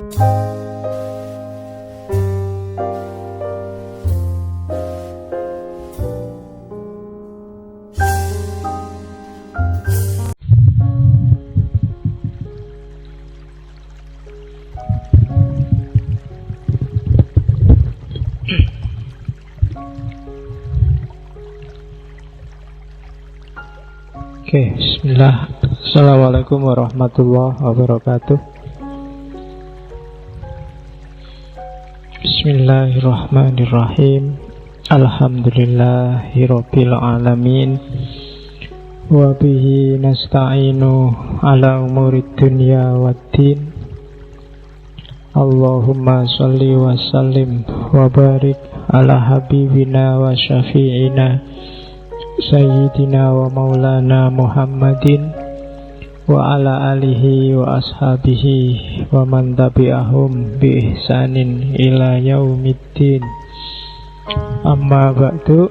Oke, bismillah. Assalamualaikum warahmatullahi wabarakatuh. Bismillahirrahmanirrahim. Alhamdulillahirabbil alamin. Wa bihi nasta'inu ala umurid dunya waddin. Allahumma shalli wa sallim wa barik ala habibina wa syafi'ina Sayyidina wa maulana Muhammadin wa ala alihi wa ashabihi wa man tabi'ahum bi ihsanin ila yaumiddin. Amma ba'du.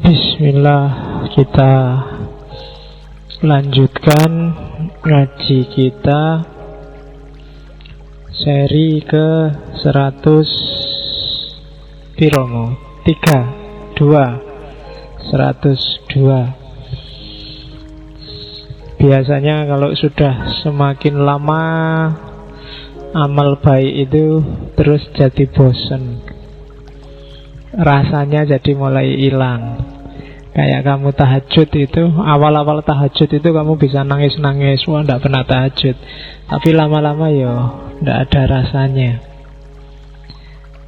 Bismillah, kita lanjutkan ngaji kita seri ke 100 piromo 3 2 102. Biasanya kalau sudah semakin lama amal baik itu terus jadi bosen, rasanya jadi mulai hilang. Kayak kamu tahajud itu, awal-awal tahajud itu kamu bisa nangis-nangis, wah nggak pernah tahajud. Tapi lama-lama nggak ada rasanya.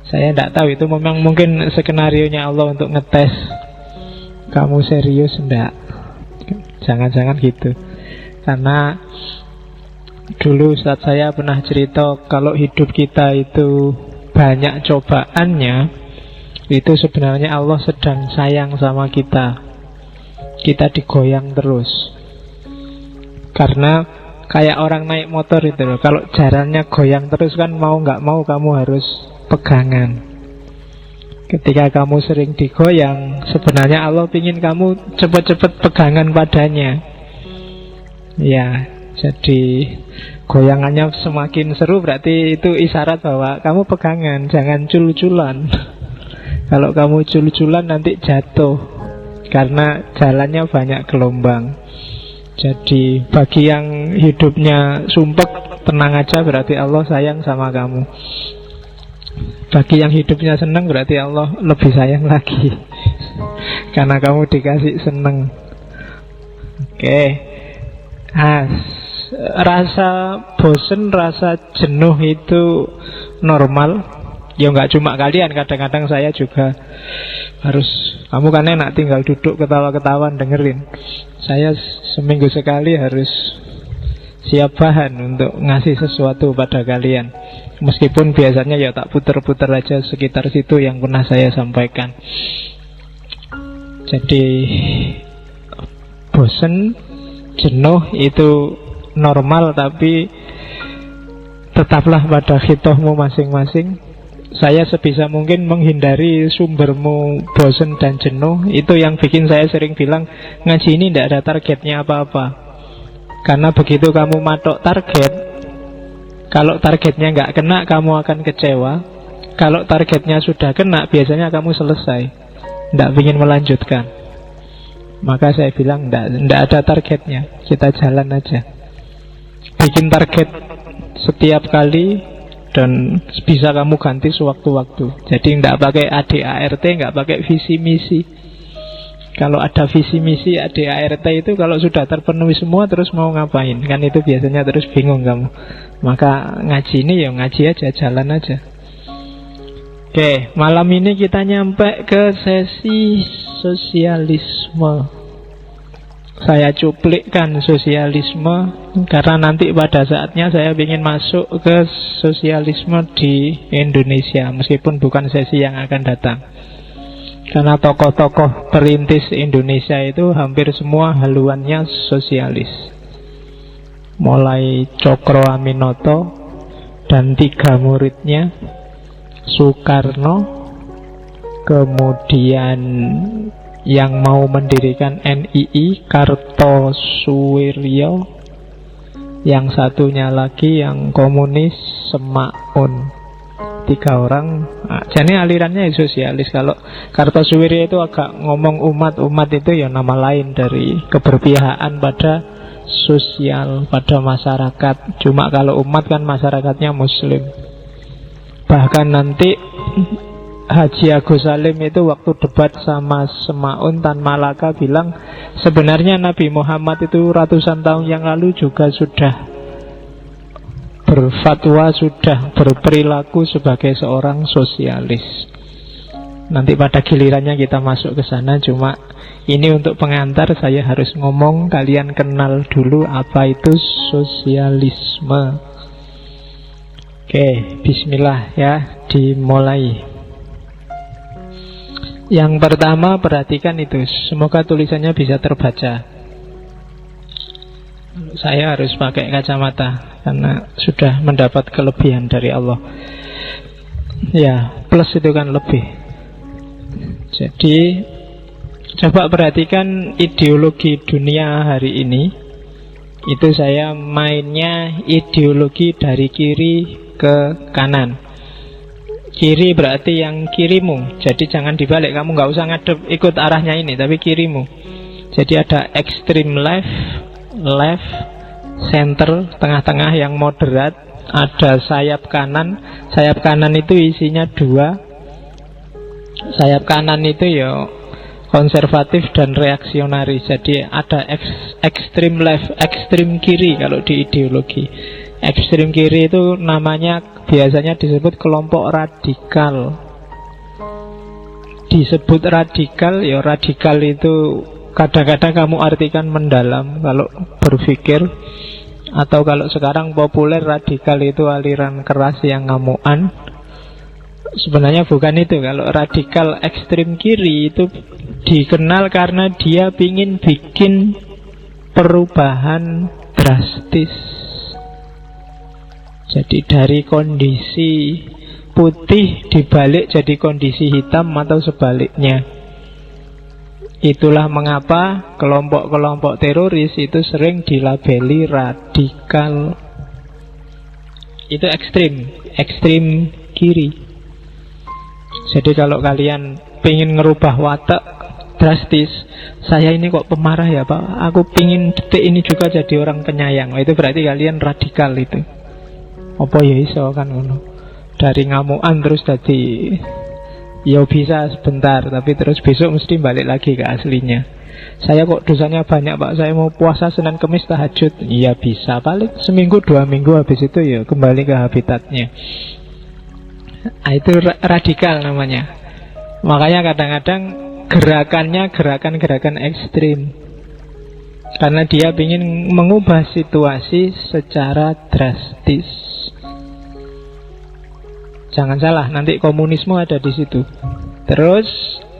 Saya nggak tahu, itu memang mungkin skenarionya Allah untuk ngetes kamu serius enggak. Jangan-jangan gitu. Karena dulu saat saya pernah cerita kalau hidup kita itu banyak cobaannya, itu sebenarnya Allah sedang sayang sama kita. Kita digoyang terus. Karena kayak orang naik motor itu loh, kalau jalannya goyang terus kan mau nggak mau kamu harus pegangan. Ketika kamu sering digoyang, sebenarnya Allah ingin kamu cepat-cepat pegangan padanya. Ya, jadi goyangannya semakin seru, berarti itu isyarat bahwa kamu pegangan, jangan cul-culan. Kalau kamu cul-culan nanti jatuh, karena jalannya banyak gelombang. Jadi bagi yang hidupnya sumpek, tenang aja, berarti Allah sayang sama kamu. Bagi yang hidupnya senang, berarti Allah lebih sayang lagi karena kamu dikasih senang. Oke. Rasa bosen, rasa jenuh itu normal. Ya nggak cuma kalian, kadang-kadang saya juga harus. Kamu kan enak tinggal duduk ketawa-ketawa dengerin. Saya seminggu sekali harus siap bahan untuk ngasih sesuatu pada kalian. Meskipun biasanya tak puter-puter aja sekitar situ yang pernah saya sampaikan. Jadi bosen, jenuh itu normal, tapi tetaplah pada khitohmu masing-masing. Saya sebisa mungkin menghindari sumbermu bosen dan jenuh. Itu yang bikin saya sering bilang ngaji ini tidak ada targetnya apa-apa. Karena begitu kamu matok target, kalau targetnya nggak kena, kamu akan kecewa. Kalau targetnya sudah kena, biasanya kamu selesai, nggak ingin melanjutkan. Maka saya bilang nggak ada targetnya, kita jalan aja. Bikin target setiap kali, dan bisa kamu ganti sewaktu-waktu. Jadi nggak pakai ADART, nggak pakai visi misi. Kalau ada visi misi ADART itu kalau sudah terpenuhi semua terus mau ngapain? Kan itu biasanya terus bingung kamu. Maka ngaji ini ngaji aja, jalan aja. Oke, malam ini kita nyampe ke sesi sosialisme. Saya cuplikkan sosialisme karena nanti pada saatnya saya ingin masuk ke sosialisme di Indonesia, meskipun bukan sesi yang akan datang. Karena tokoh-tokoh perintis Indonesia itu hampir semua haluannya sosialis. Mulai Cokro Aminoto dan 3 muridnya, Soekarno, kemudian yang mau mendirikan NII, Kartosuwiryo, Yang satunya lagi yang komunis, Semaun. 3 orang. Nah, jadi alirannya sosialis. Kalau Kartosuwiryo itu agak ngomong umat itu ya nama lain dari keberpihakan pada sosial, pada masyarakat. Cuma kalau umat kan masyarakatnya Muslim. Bahkan nanti Haji Agus Salim itu waktu debat sama Semaun Tan Malaka bilang sebenarnya Nabi Muhammad itu ratusan tahun yang lalu juga sudah berfatwa, sudah berperilaku sebagai seorang sosialis. Nanti pada gilirannya kita masuk ke sana. Cuma ini untuk pengantar, saya harus ngomong, kalian kenal dulu apa itu sosialisme. Oke, bismillah ya, dimulai. Yang pertama perhatikan itu, semoga tulisannya bisa terbaca. Saya harus pakai kacamata karena sudah mendapat kelebihan dari Allah. Ya, plus itu kan lebih. Jadi coba perhatikan ideologi dunia hari ini. Itu saya mainnya ideologi dari kiri ke kanan. Kiri berarti yang kirimu. Jadi jangan dibalik, kamu gak usah ngadep ikut arahnya ini, tapi kirimu. Jadi ada extreme left, left, center, tengah-tengah yang moderat. Ada sayap kanan. Sayap kanan itu isinya 2. Sayap kanan itu ya konservatif dan reaksionaris. Jadi ada extreme left, extreme kiri kalau di ideologi. Ekstrem kiri itu namanya biasanya disebut kelompok radikal. Disebut radikal, ya radikal itu kadang-kadang kamu artikan mendalam kalau berpikir. Atau kalau sekarang populer, radikal itu aliran keras yang ngamuan. Sebenarnya bukan itu. Kalau radikal ekstrem kiri itu dikenal karena dia ingin bikin perubahan drastis. Jadi dari kondisi putih dibalik jadi kondisi hitam atau sebaliknya. Itulah mengapa kelompok-kelompok teroris itu sering dilabeli radikal. Itu ekstrim kiri. Jadi kalau kalian pengen ngerubah watak drastis, saya ini kok pemarah ya Pak, aku pengen detik ini juga jadi orang penyayang, itu berarti kalian radikal itu. Apa ya iso kan ngono. Dari ngamuan terus jadi ya bisa sebentar, tapi terus besok mesti balik lagi ke aslinya. Saya kok dosanya banyak Pak, saya mau puasa Senin Kemis tahajud. Iya bisa, paling seminggu 2 minggu, habis itu ya kembali ke habitatnya. Nah, itu radikal namanya. Makanya kadang-kadang gerakannya gerakan-gerakan ekstrim, karena dia ingin mengubah situasi secara drastis. Jangan salah, nanti komunisme ada di situ. Terus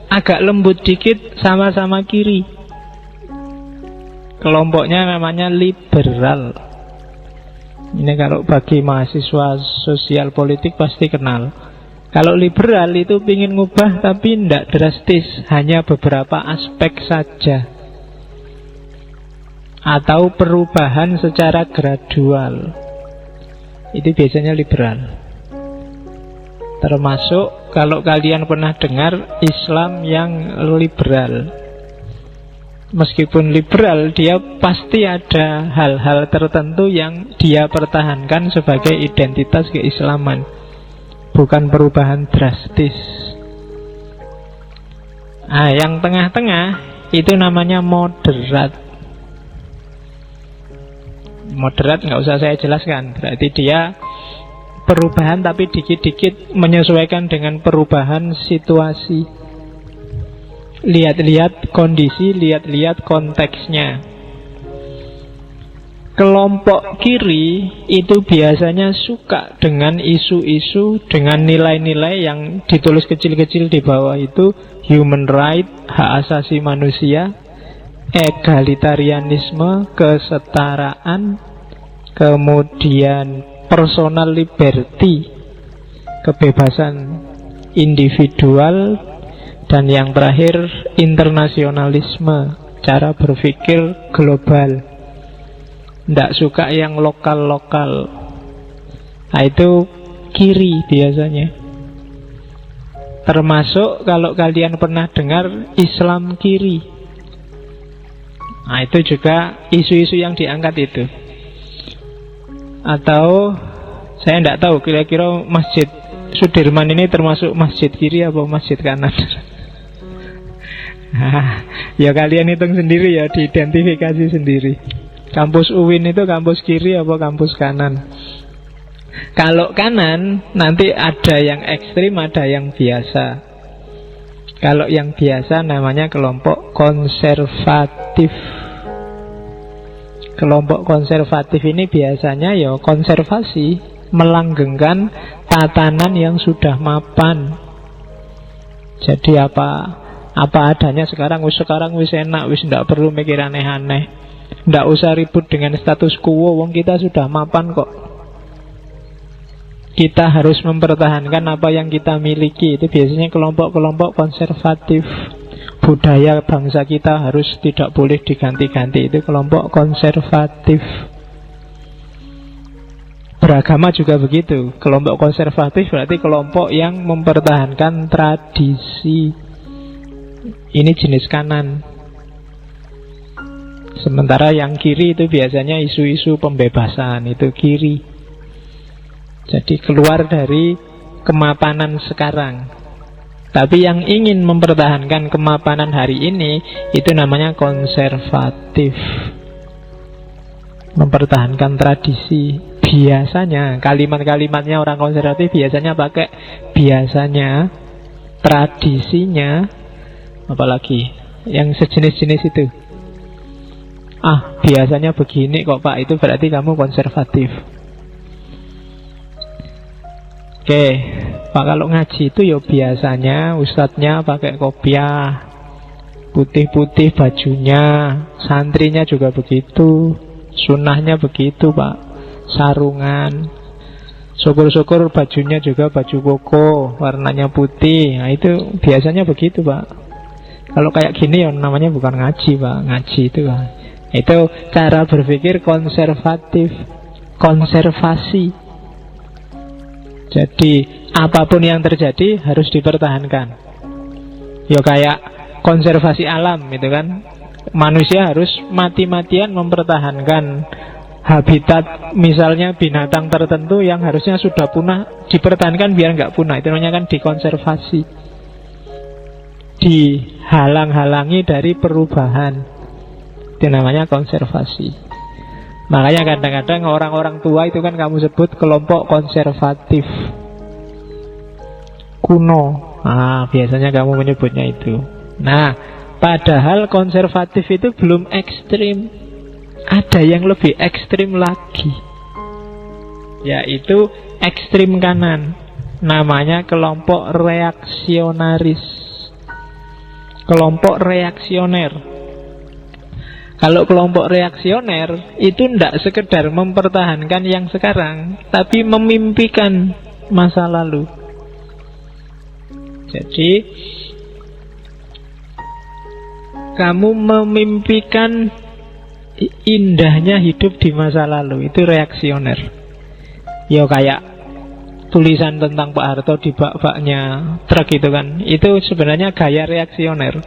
agak lembut dikit, sama-sama kiri. Kelompoknya namanya liberal. Ini kalau bagi mahasiswa sosial politik pasti kenal. Kalau liberal itu ingin ngubah tapi tidak drastis, hanya beberapa aspek saja. Atau perubahan secara gradual. Itu biasanya liberal. Termasuk kalau kalian pernah dengar Islam yang liberal. Meskipun liberal, dia pasti ada hal-hal tertentu yang dia pertahankan sebagai identitas keislaman, bukan perubahan drastis. Nah, yang tengah-tengah itu namanya moderat. Moderat nggak usah saya jelaskan, berarti dia perubahan tapi dikit-dikit menyesuaikan dengan perubahan situasi. Lihat-lihat kondisi, lihat-lihat konteksnya. Kelompok kiri itu biasanya suka dengan isu-isu, dengan nilai-nilai yang ditulis kecil-kecil di bawah itu: human right, hak asasi manusia, egalitarianisme, kesetaraan, kemudian personal liberty, kebebasan individual, dan yang terakhir internasionalisme, cara berpikir global. Tidak suka yang lokal-lokal. Nah, itu kiri biasanya. Termasuk kalau kalian pernah dengar Islam kiri. Nah, itu juga isu-isu yang diangkat itu. Atau saya tidak tahu kira-kira Masjid Sudirman ini termasuk masjid kiri atau masjid kanan. Nah, ya kalian hitung sendiri ya, diidentifikasi sendiri. Kampus UIN itu kampus kiri atau kampus kanan? Kalau kanan nanti ada yang ekstrim, ada yang biasa. Kalau yang biasa namanya kelompok konservatif. Kelompok konservatif ini biasanya ya konservasi, melanggengkan tatanan yang sudah mapan. Jadi apa adanya sekarang wis enak, wis ndak perlu mikir aneh-aneh. Ndak usah ribut dengan status quo, wong kita sudah mapan kok. Kita harus mempertahankan apa yang kita miliki. Itu biasanya kelompok-kelompok konservatif. Budaya bangsa kita harus tidak boleh diganti-ganti. Itu kelompok konservatif. Beragama juga begitu. Kelompok konservatif berarti kelompok yang mempertahankan tradisi. Ini jenis kanan. Sementara yang kiri itu biasanya isu-isu pembebasan. Itu kiri. Jadi keluar dari kemapanan sekarang. Tapi yang ingin mempertahankan kemapanan hari ini, itu namanya konservatif. Mempertahankan tradisi. Biasanya kalimat-kalimatnya orang konservatif biasanya pakai biasanya, tradisinya, apalagi yang sejenis-jenis itu. Biasanya begini kok Pak, itu berarti kamu konservatif. Oke, Pak, kalau ngaji itu ya biasanya ustadznya pakai kopiah, putih-putih bajunya, santrinya juga begitu, sunnahnya begitu Pak, sarungan, syukur-syukur bajunya juga baju koko, warnanya putih. Nah itu biasanya begitu Pak. Kalau kayak gini ya namanya bukan ngaji Pak, ngaji itu Pak. Itu cara berpikir konservatif, konservasi. Jadi apapun yang terjadi harus dipertahankan. Ya kayak konservasi alam itu kan. Manusia harus mati-matian mempertahankan habitat, misalnya binatang tertentu yang harusnya sudah punah, dipertahankan biar nggak punah. Itu namanya kan dikonservasi. Dihalang-halangi dari perubahan. Itu namanya konservasi. Makanya kadang-kadang orang-orang tua itu kan kamu sebut kelompok konservatif kuno. Biasanya kamu menyebutnya itu. Nah, padahal konservatif itu belum ekstrim. Ada yang lebih ekstrim lagi, yaitu ekstrim kanan. Namanya kelompok reaksionaris. Kelompok reaksioner. Kalau kelompok reaksioner itu tidak sekedar mempertahankan yang sekarang, tapi memimpikan masa lalu. Jadi kamu memimpikan indahnya hidup di masa lalu. Itu reaksioner. Ya kayak tulisan tentang Pak Harto di bak-baknya truk itu kan. Itu sebenarnya gaya reaksioner.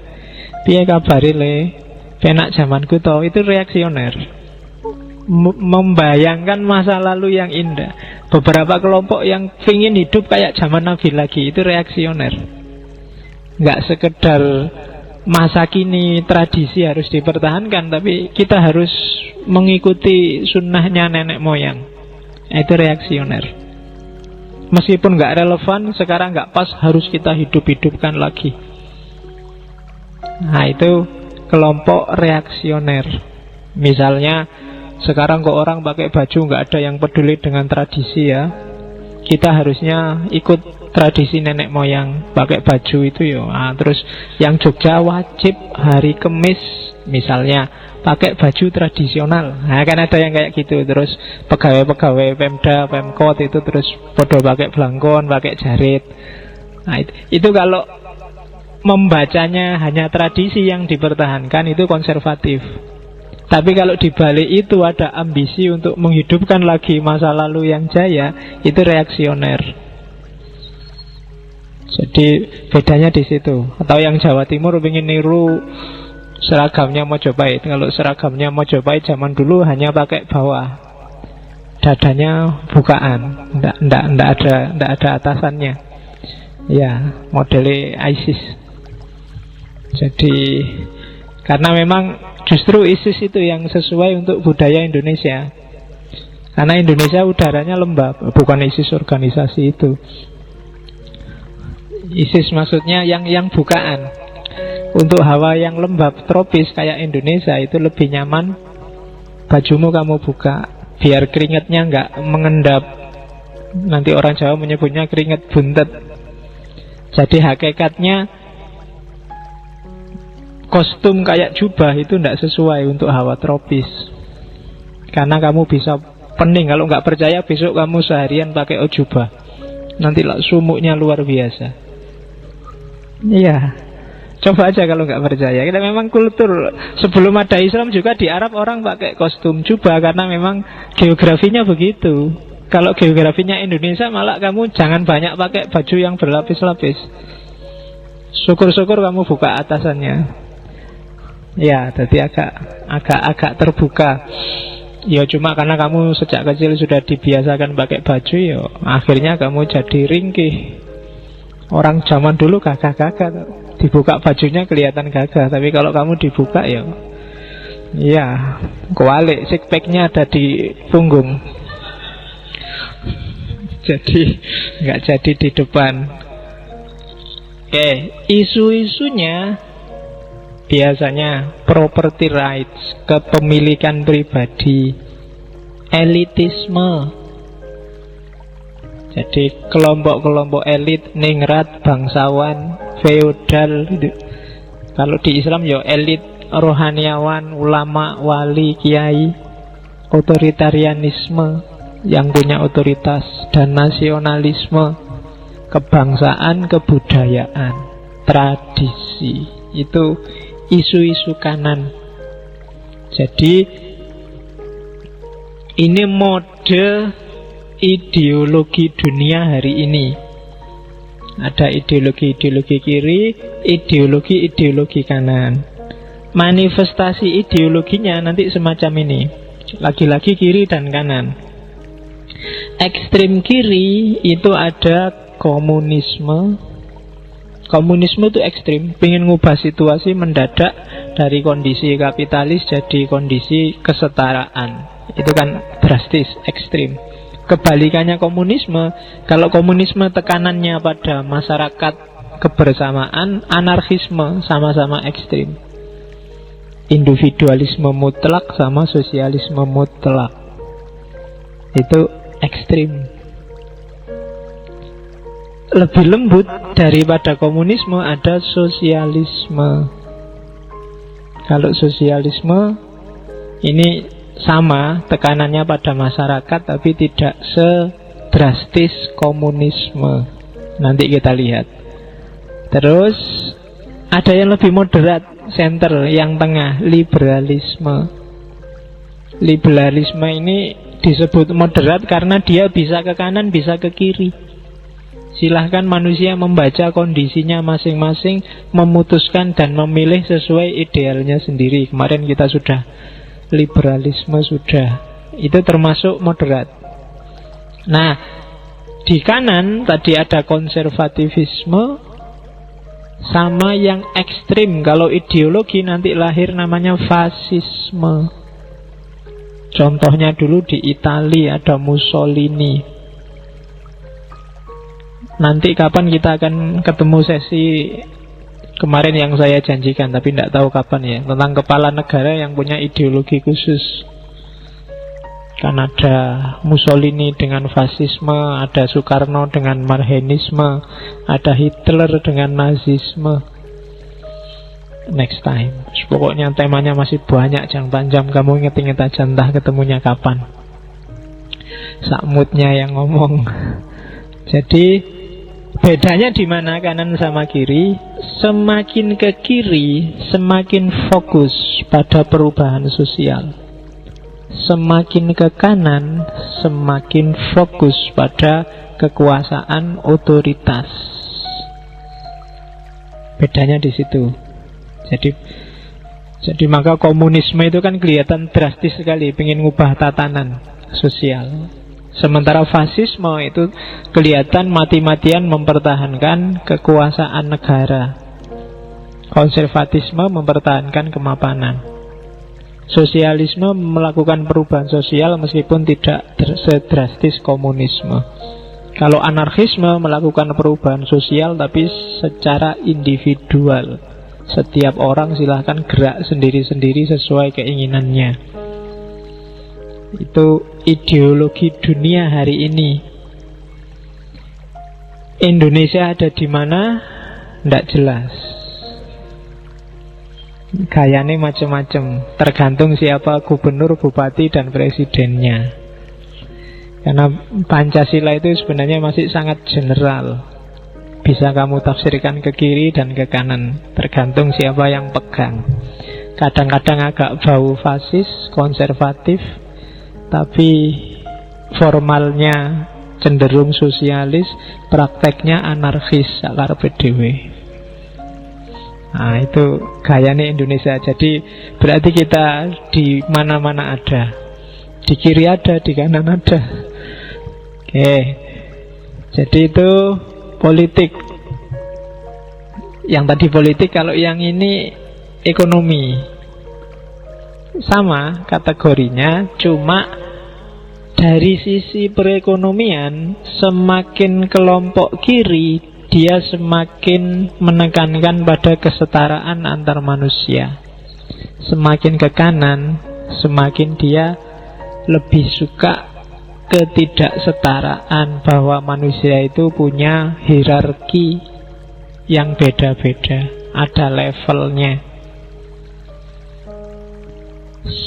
Piye kabare le? Penak zamanku toh, itu reaksioner. Membayangkan masa lalu yang indah. Beberapa kelompok yang ingin hidup kayak zaman Nabi lagi, itu reaksioner. Nggak sekedar masa kini tradisi harus dipertahankan, tapi kita harus mengikuti sunnahnya nenek moyang. Itu reaksioner. Meskipun nggak relevan, sekarang nggak pas, harus kita hidup-hidupkan lagi. Nah itu kelompok reaksioner. Misalnya sekarang kok orang pakai baju nggak ada yang peduli dengan tradisi ya. Kita harusnya ikut tradisi nenek moyang, pakai baju itu ya. Terus yang Jogja wajib hari Kemis misalnya pakai baju tradisional. Nah kan ada yang kayak gitu. Terus pegawai-pegawai Pemda, Pemkot itu terus podo pakai blangkon, pakai jarit. Nah itu kalau membacanya hanya tradisi yang dipertahankan, itu konservatif. Tapi kalau dibalik itu ada ambisi untuk menghidupkan lagi masa lalu yang jaya, itu reaksioner. Jadi bedanya di situ. Atau yang Jawa Timur ingin niru seragamnya Mojopahit. Kalau seragamnya Mojopahit zaman dulu hanya pakai bawah, dadanya bukaan, ndak ada atasannya. Ya, modelnya ISIS. Jadi karena memang justru ISIS itu yang sesuai untuk budaya Indonesia. Karena Indonesia udaranya lembab, bukan ISIS organisasi itu. ISIS maksudnya yang bukaan. Untuk hawa yang lembab tropis kayak Indonesia itu lebih nyaman bajumu kamu buka, biar keringatnya nggak mengendap. Nanti orang Jawa menyebutnya keringat buntet. Jadi hakikatnya kostum kayak jubah itu tidak sesuai untuk hawa tropis. Karena kamu bisa pening. Kalau nggak percaya besok kamu seharian pakai jubah, nanti sumuknya luar biasa. Iya, coba aja kalau nggak percaya. Kita memang kultur sebelum ada Islam juga di Arab orang pakai kostum jubah karena memang geografinya begitu. Kalau geografinya Indonesia malah kamu jangan banyak pakai baju yang berlapis-lapis. Syukur-syukur kamu buka atasannya. Ya, jadi agak terbuka. Ya cuma karena kamu sejak kecil sudah dibiasakan pakai baju, ya akhirnya kamu jadi ringkih. Orang zaman dulu gagah-gagah, dibuka bajunya kelihatan gagah. Tapi kalau kamu dibuka ya kewalik, six pack-nya ada di punggung. Jadi nggak jadi di depan. Oke, isu-isunya biasanya property rights, kepemilikan pribadi, elitisme. Jadi kelompok-kelompok elit, ningrat, bangsawan, feodal. Kalau di Islam ya elit, rohaniawan, ulama, wali, kiai, otoritarianisme, yang punya otoritas, dan nasionalisme, kebangsaan, kebudayaan, tradisi. Itu isu-isu kanan. Jadi ini mode ideologi dunia hari ini. Ada ideologi-ideologi kiri, ideologi-ideologi kanan. Manifestasi ideologinya nanti semacam ini. Lagi-lagi kiri dan kanan. Ekstrem kiri itu ada komunisme. Komunisme itu ekstrim, pengen ngubah situasi mendadak dari kondisi kapitalis jadi kondisi kesetaraan. Itu kan drastis, ekstrim. Kebalikannya komunisme, kalau komunisme tekanannya pada masyarakat kebersamaan, anarkisme sama-sama ekstrim. Individualisme mutlak sama sosialisme mutlak. Itu ekstrim. Lebih lembut daripada komunisme ada sosialisme. Kalau sosialisme ini sama tekanannya pada masyarakat, tapi tidak sedrastis komunisme. Nanti kita lihat. Terus ada yang lebih moderat, center, yang tengah, liberalisme. Liberalisme ini disebut moderat karena dia bisa ke kanan, bisa ke kiri. Silahkan manusia membaca kondisinya masing-masing, memutuskan dan memilih sesuai idealnya sendiri. Kemarin kita sudah liberalisme sudah. Itu termasuk moderat. Nah, di kanan tadi ada konservativisme sama yang ekstrim. Kalau ideologi nanti lahir namanya fasisme. Contohnya dulu di Italia ada Mussolini. Nanti kapan kita akan ketemu sesi kemarin yang saya janjikan, tapi tidak tahu kapan ya, tentang kepala negara yang punya ideologi khusus. Kan ada Mussolini dengan fasisme, ada Soekarno dengan marxisme, ada Hitler dengan nazisme. Next time. Pokoknya temanya masih banyak, jangan panjang. Kamu inget-inget aja entah ketemunya kapan. Sak moodnya yang ngomong. Jadi Bedanya di mana kanan sama kiri? Semakin ke kiri, semakin fokus pada perubahan sosial. Semakin ke kanan, semakin fokus pada kekuasaan otoritas. Bedanya di situ. Jadi maka komunisme itu kan kelihatan drastis sekali, ingin ngubah tatanan sosial. Sementara fasisme itu kelihatan mati-matian mempertahankan kekuasaan negara. Konservatisme mempertahankan kemapanan. Sosialisme melakukan perubahan sosial meskipun tidak sedrastis komunisme. Kalau anarkisme melakukan perubahan sosial tapi secara individual. Setiap orang silahkan gerak sendiri-sendiri sesuai keinginannya. Itu ideologi dunia hari ini. Indonesia ada di mana? Tidak jelas. Gayanya macam-macam, tergantung siapa gubernur, bupati, dan presidennya. Karena Pancasila itu sebenarnya masih sangat general. Bisa kamu tafsirkan ke kiri dan ke kanan, tergantung siapa yang pegang. Kadang-kadang agak bau fasis, konservatif, tapi formalnya cenderung sosialis, prakteknya anarkis, sakar PDW. Nah, itu gayanya Indonesia. Jadi berarti kita di mana-mana ada. Di kiri ada, di kanan ada. Oke. Jadi itu politik. Yang tadi politik, kalau yang ini ekonomi. Sama kategorinya, cuma dari sisi perekonomian, semakin kelompok kiri dia semakin menekankan pada kesetaraan antar manusia. Semakin ke kanan, semakin dia lebih suka ketidaksetaraan, bahwa manusia itu punya hierarki yang beda-beda, ada levelnya.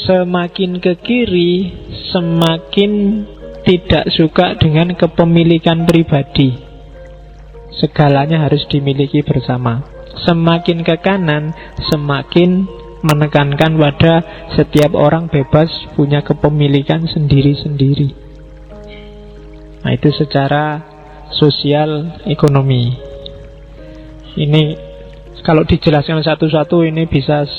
Semakin ke kiri, semakin tidak suka dengan kepemilikan pribadi. Segalanya harus dimiliki bersama. Semakin ke kanan, semakin menekankan pada setiap orang bebas punya kepemilikan sendiri-sendiri. Nah, itu secara sosial ekonomi. Ini kalau dijelaskan satu-satu ini bisa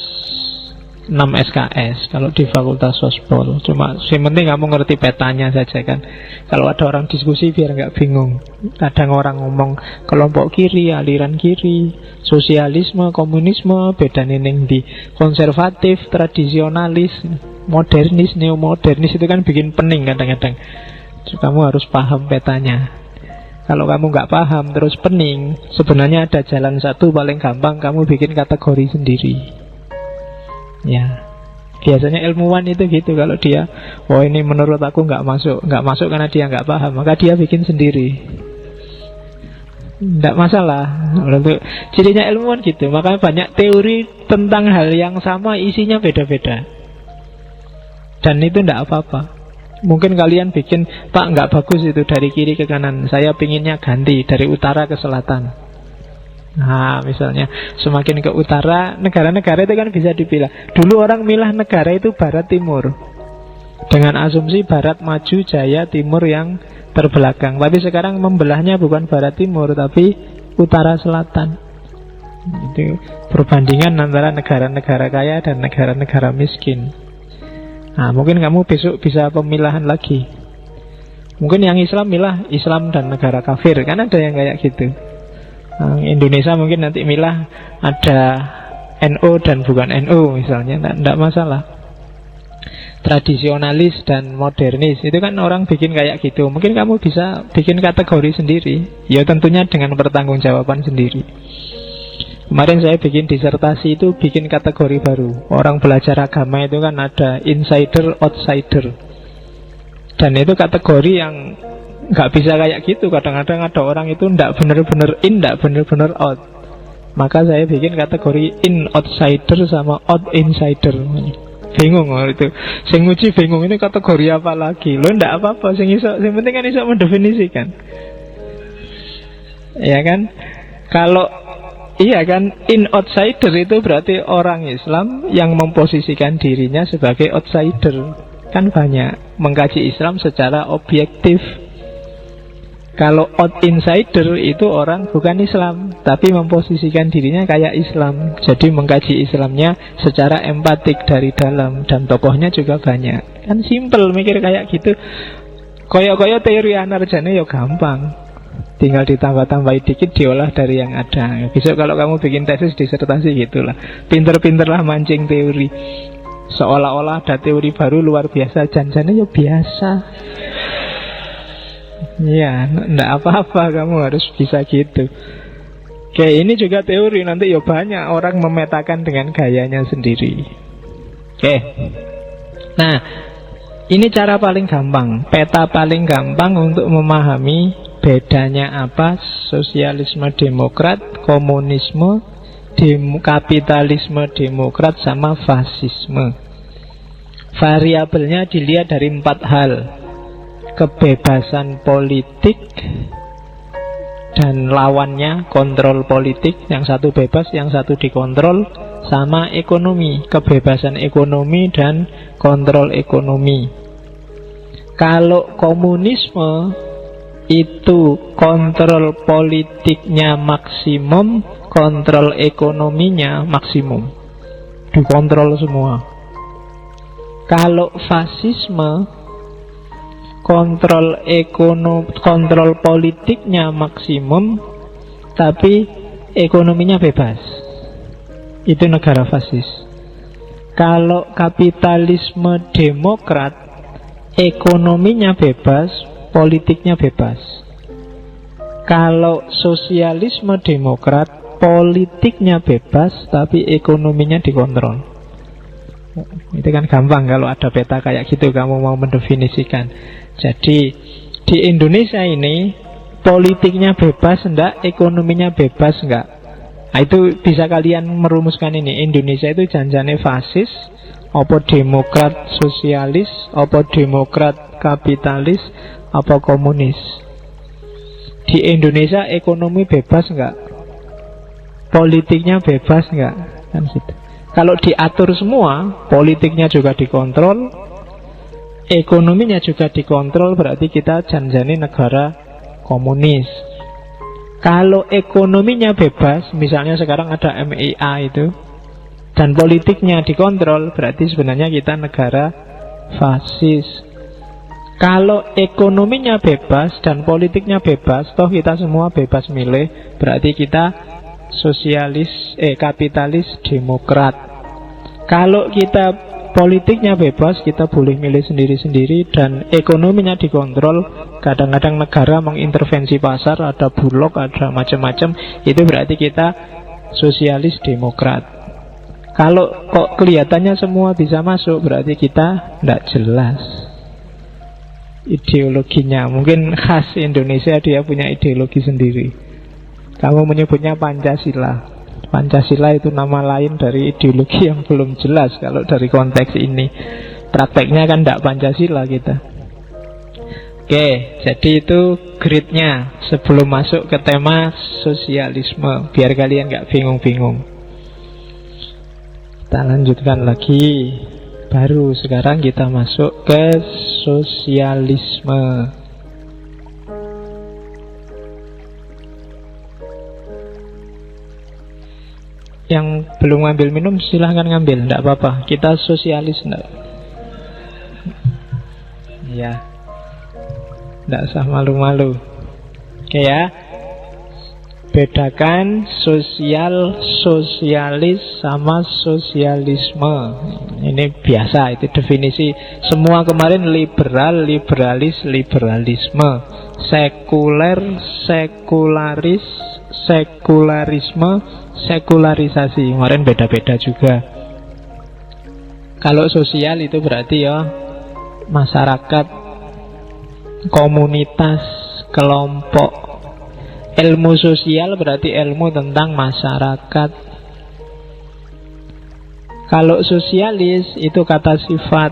6 SKS kalau di Fakultas Sospol. Cuma yang penting kamu ngerti petanya saja kan. Kalau ada orang diskusi biar nggak bingung. Kadang orang ngomong kelompok kiri, aliran kiri, sosialisme, komunisme, beda neneng di konservatif, tradisionalis, modernis, neomodernis, itu kan bikin pening kadang-kadang. Kamu harus paham petanya. Kalau kamu nggak paham terus pening, sebenarnya ada jalan satu paling gampang, kamu bikin kategori sendiri. Ya, biasanya ilmuwan itu gitu. Kalau dia, oh ini menurut aku nggak masuk karena dia nggak paham, maka dia bikin sendiri. Nggak masalah. Cirinya ilmuwan gitu. Makanya banyak teori tentang hal yang sama, isinya beda-beda. Dan itu nggak apa-apa. Mungkin kalian bikin, Pak nggak bagus itu dari kiri ke kanan, saya pinginnya ganti dari utara ke selatan. Nah, misalnya semakin ke utara, negara-negara itu kan bisa dipilah. Dulu orang milah negara itu barat timur, dengan asumsi barat maju jaya, timur yang terbelakang. Tapi sekarang membelahnya bukan barat timur, tapi utara selatan. Itu perbandingan antara negara-negara kaya dan negara-negara miskin. Nah, mungkin kamu besok bisa pemilahan lagi. Mungkin yang Islam milah Islam dan negara kafir, kan ada yang kayak gitu. Indonesia mungkin nanti milah ada NU dan bukan NU misalnya, tidak masalah. Tradisionalis dan modernis, itu kan orang bikin kayak gitu. Mungkin kamu bisa bikin kategori sendiri, ya tentunya dengan pertanggungjawaban sendiri. Kemarin saya bikin disertasi itu bikin kategori baru. Orang belajar agama itu kan ada insider, outsider. Dan itu kategori yang nggak bisa kayak gitu. Kadang-kadang ada orang itu nggak bener-bener in, nggak bener-bener out. Maka saya bikin kategori in outsider sama out insider. Bingung itu. Sing nguji bingung ini kategori apa lagi. Lo ndak apa-apa, sing penting kan iso mendefinisikan. Ya kan? Kalau iya kan, in outsider itu berarti orang Islam yang memposisikan dirinya sebagai outsider. Kan banyak mengkaji Islam secara objektif. Kalau out insider itu orang bukan Islam, tapi memposisikan dirinya kayak Islam. Jadi mengkaji Islamnya secara empatik dari dalam. Dan tokohnya juga banyak. Kan simple mikir kayak gitu. Koyo-koyo teori Anarjane ya gampang, tinggal ditambah-tambahi dikit, diolah dari yang ada. Besok kalau kamu bikin tesis disertasi gitulah, pinter-pinterlah mancing teori, seolah-olah ada teori baru luar biasa. Janjane ya biasa. Ya, enggak apa-apa, kamu harus bisa gitu. Oke, ini juga teori, nanti ya banyak orang memetakan dengan gayanya sendiri. Oke. Nah, ini cara paling gampang, peta paling gampang untuk memahami bedanya apa sosialisme demokrat, komunisme, kapitalisme demokrat sama fasisme. Variabelnya dilihat dari 4 hal. Kebebasan politik dan lawannya kontrol politik. Yang satu bebas, yang satu dikontrol. Sama ekonomi, kebebasan ekonomi dan kontrol ekonomi. Kalau komunisme itu kontrol politiknya maksimum, kontrol ekonominya maksimum, dikontrol semua. Kalau fasisme, kontrol politiknya maksimum, tapi ekonominya bebas. Itu negara fasis. Kalau kapitalisme demokrat, ekonominya bebas, politiknya bebas. Kalau sosialisme demokrat, politiknya bebas, tapi ekonominya dikontrol. Itu kan gampang kalau ada peta kayak gitu kamu mau mendefinisikan. Jadi di Indonesia ini politiknya bebas enggak, ekonominya bebas enggak. Nah, itu bisa kalian merumuskan ini. Indonesia itu janjane fasis, apa demokrat sosialis, apa demokrat kapitalis, apa komunis. Di Indonesia ekonomi bebas enggak? Politiknya bebas enggak? Kan gitu. Kalau diatur semua, politiknya juga dikontrol, ekonominya juga dikontrol, berarti kita janjani negara komunis. Kalau ekonominya bebas, misalnya sekarang ada MIA itu, dan politiknya dikontrol, berarti sebenarnya kita negara fasis. Kalau ekonominya bebas dan politiknya bebas, toh kita semua bebas milih, berarti kita kapitalis demokrat. Kalau kita politiknya bebas, kita boleh milih sendiri-sendiri, dan ekonominya dikontrol. Kadang-kadang negara mengintervensi pasar, ada bulog, ada macam-macam. Itu berarti kita sosialis demokrat. Kalau kok kelihatannya semua bisa masuk, berarti kita tidak jelas ideologinya. Mungkin khas Indonesia, dia punya ideologi sendiri. Kamu menyebutnya Pancasila. Pancasila itu nama lain dari ideologi yang belum jelas kalau dari konteks ini. Prakteknya kan tidak Pancasila kita. Oke, jadi itu gridnya sebelum masuk ke tema sosialisme, biar kalian gak bingung-bingung. Kita lanjutkan lagi. Baru sekarang kita masuk ke sosialisme. Yang belum ngambil minum silahkan ngambil, tidak apa-apa. Kita sosialis enggak? Ya, tidak usah malu-malu. Oke ya. Bedakan sosialis sama sosialisme. Ini biasa, itu definisi. Semua kemarin liberal, liberalis, liberalisme. Sekuler, sekularis, sekularisme, sekularisasi. Kemarin beda-beda juga. Kalau sosial itu berarti ya masyarakat, komunitas, kelompok. Ilmu sosial berarti ilmu tentang masyarakat. Kalau sosialis itu kata sifat,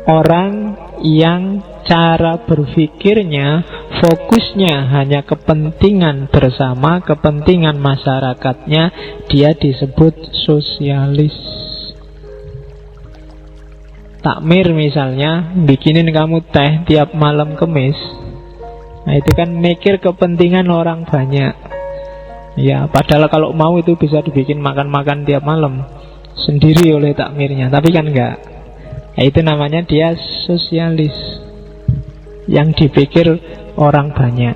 orang yang cara berpikirnya, fokusnya hanya kepentingan bersama, kepentingan masyarakatnya, dia disebut sosialis. Takmir misalnya, bikinin kamu teh tiap malam Kemis. Nah itu kan mikir kepentingan orang banyak. Ya, padahal kalau mau itu bisa dibikin makan-makan tiap malam sendiri oleh takmirnya, tapi kan enggak. Nah, itu namanya dia sosialis, yang dipikir orang banyak.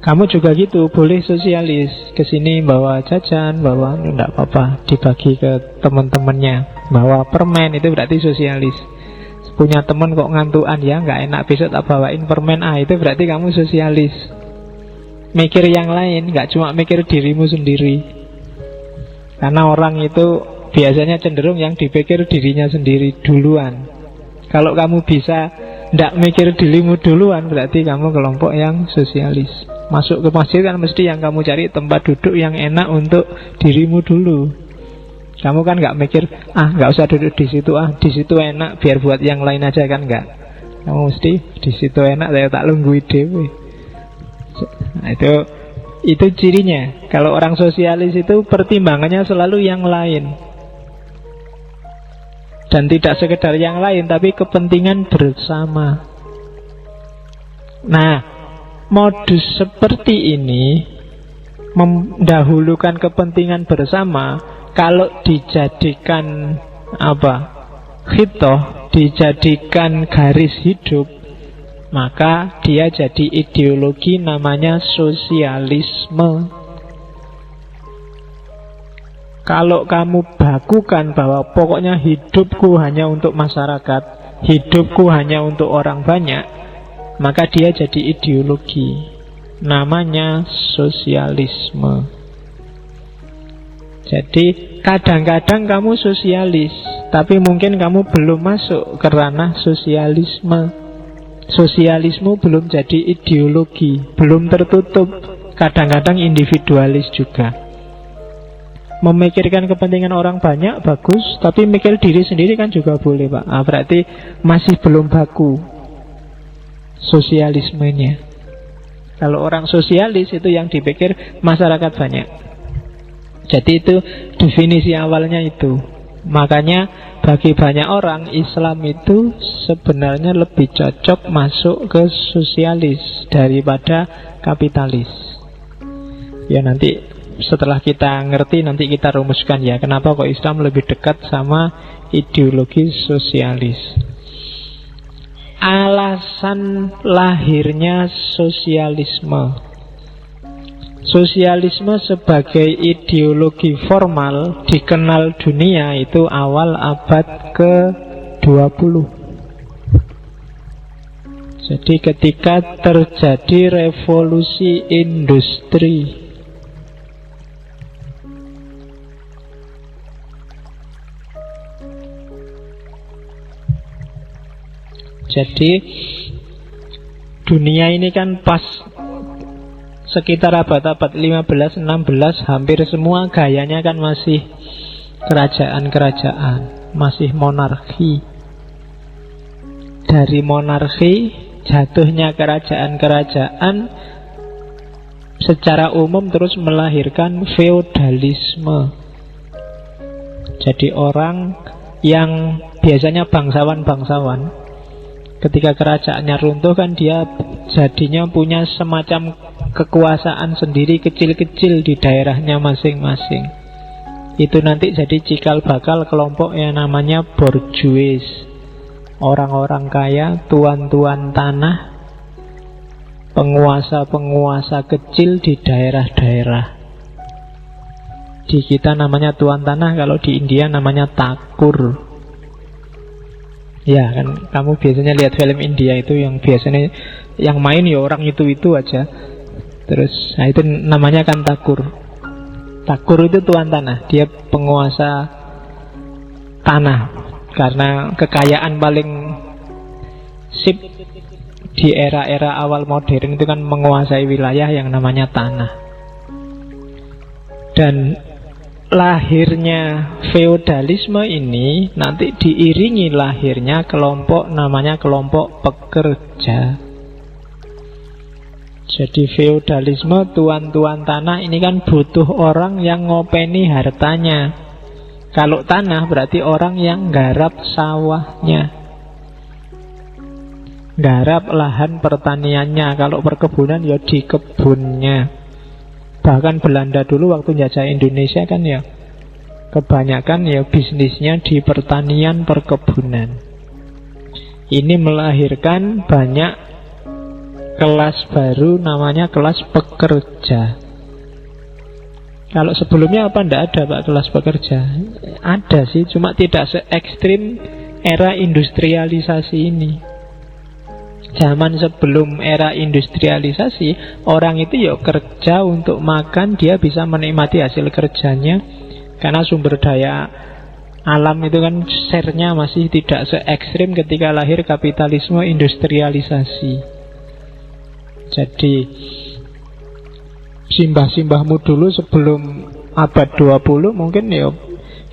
Kamu juga gitu, boleh sosialis. Kesini bawa jajan, bawa enggak apa-apa, dibagi ke teman-temannya. Bawa permen, itu berarti sosialis. Punya teman kok ngantuan, ya enggak enak, besok tak bawain permen. Itu berarti kamu sosialis. Mikir yang lain, enggak cuma mikir dirimu sendiri. Karena orang itu biasanya cenderung yang dipikir dirinya sendiri duluan. Kalau kamu bisa ndak mikir dirimu duluan, berarti kamu kelompok yang sosialis. Masuk ke masjid kan mesti yang kamu cari tempat duduk yang enak untuk dirimu dulu. Kamu kan nggak mikir, nggak usah duduk di situ, di situ enak, biar buat yang lain aja, kan nggak. Kamu mesti di situ enak, saya tak lunggui dewe. Nah, itu cirinya. Kalau orang sosialis itu pertimbangannya selalu yang lain. Dan tidak sekedar yang lain, tapi kepentingan bersama. Nah, modus seperti ini mendahulukan kepentingan bersama. Kalau dijadikan khitoh, dijadikan garis hidup, maka dia jadi ideologi, namanya sosialisme. Kalau kamu bakukan bahwa pokoknya hidupku hanya untuk masyarakat, hidupku hanya untuk orang banyak, maka dia jadi ideologi, namanya sosialisme. Jadi kadang-kadang kamu sosialis, tapi mungkin kamu belum masuk ke ranah sosialisme. Sosialisme belum jadi ideologi, belum tertutup. Kadang-kadang individualis juga. Memikirkan kepentingan orang banyak bagus, tapi mikir diri sendiri kan juga boleh, Pak. Berarti masih belum baku sosialismenya. Kalau orang sosialis itu yang dipikir masyarakat banyak. Jadi itu definisi awalnya itu. Makanya bagi banyak orang, Islam itu sebenarnya lebih cocok masuk ke sosialis daripada kapitalis. Ya nanti setelah kita ngerti, nanti kita rumuskan ya kenapa kok Islam lebih dekat sama ideologi sosialis. Alasan lahirnya sosialisme. Sosialisme sebagai ideologi formal dikenal dunia itu awal abad ke-20. Jadi ketika terjadi revolusi industri, jadi dunia ini kan pas sekitar abad-abad 15-16, hampir semua gayanya kan masih kerajaan-kerajaan, masih monarki. Dari monarki jatuhnya kerajaan-kerajaan secara umum terus melahirkan feodalisme. Jadi orang yang biasanya bangsawan-bangsawan, ketika kerajaannya runtuh kan dia jadinya punya semacam kekuasaan sendiri kecil-kecil di daerahnya masing-masing. Itu nanti jadi cikal bakal kelompok yang namanya borjuis. Orang-orang kaya, tuan-tuan tanah, penguasa-penguasa kecil di daerah-daerah. Di kita namanya tuan tanah, kalau di India namanya takur. Ya kan, kamu biasanya lihat film India itu yang biasanya yang main ya orang itu aja. Terus, nah itu namanya kan takur. Takur itu tuan tanah, dia penguasa tanah. Karena kekayaan paling sip di era-era awal modern itu kan menguasai wilayah yang namanya tanah. Dan lahirnya feodalisme ini nanti diiringi lahirnya kelompok namanya kelompok pekerja. Jadi feodalisme, tuan-tuan tanah ini kan butuh orang yang ngopeni hartanya. Kalau tanah berarti orang yang garap sawahnya, garap lahan pertaniannya. Kalau perkebunan ya di kebunnya. Bahkan Belanda dulu waktu njajah Indonesia kan ya kebanyakan ya bisnisnya di pertanian perkebunan. Ini melahirkan banyak kelas baru namanya kelas pekerja. Kalau sebelumnya apa ndak ada Pak kelas pekerja? Ada sih, cuma tidak se ekstrim era industrialisasi ini. Zaman sebelum era industrialisasi, orang itu ya kerja untuk makan, dia bisa menikmati hasil kerjanya. Karena sumber daya alam itu kan share-nya masih tidak se ekstrim ketika lahir kapitalisme industrialisasi. Jadi simbah-simbahmu dulu sebelum abad 20 mungkin ya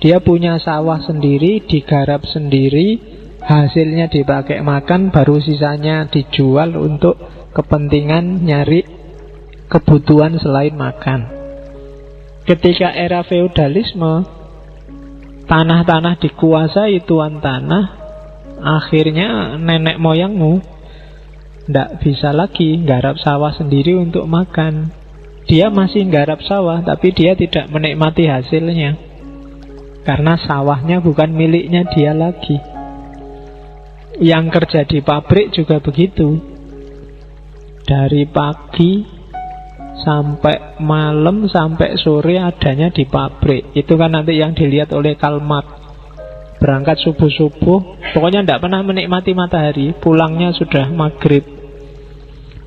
dia punya sawah sendiri, digarap sendiri, hasilnya dipakai makan, baru sisanya dijual untuk kepentingan nyari kebutuhan selain makan. Ketika era feodalisme, tanah-tanah dikuasai tuan tanah, akhirnya nenek moyangmu tidak bisa lagi garap sawah sendiri untuk makan. Dia masih garap sawah, tapi dia tidak menikmati hasilnya, karena sawahnya bukan miliknya dia lagi. Yang kerja di pabrik juga begitu. Dari pagi sampai malam sampai sore adanya di pabrik. Itu kan nanti yang dilihat oleh Karl Marx. Berangkat subuh-subuh, pokoknya tidak pernah menikmati matahari, pulangnya sudah maghrib.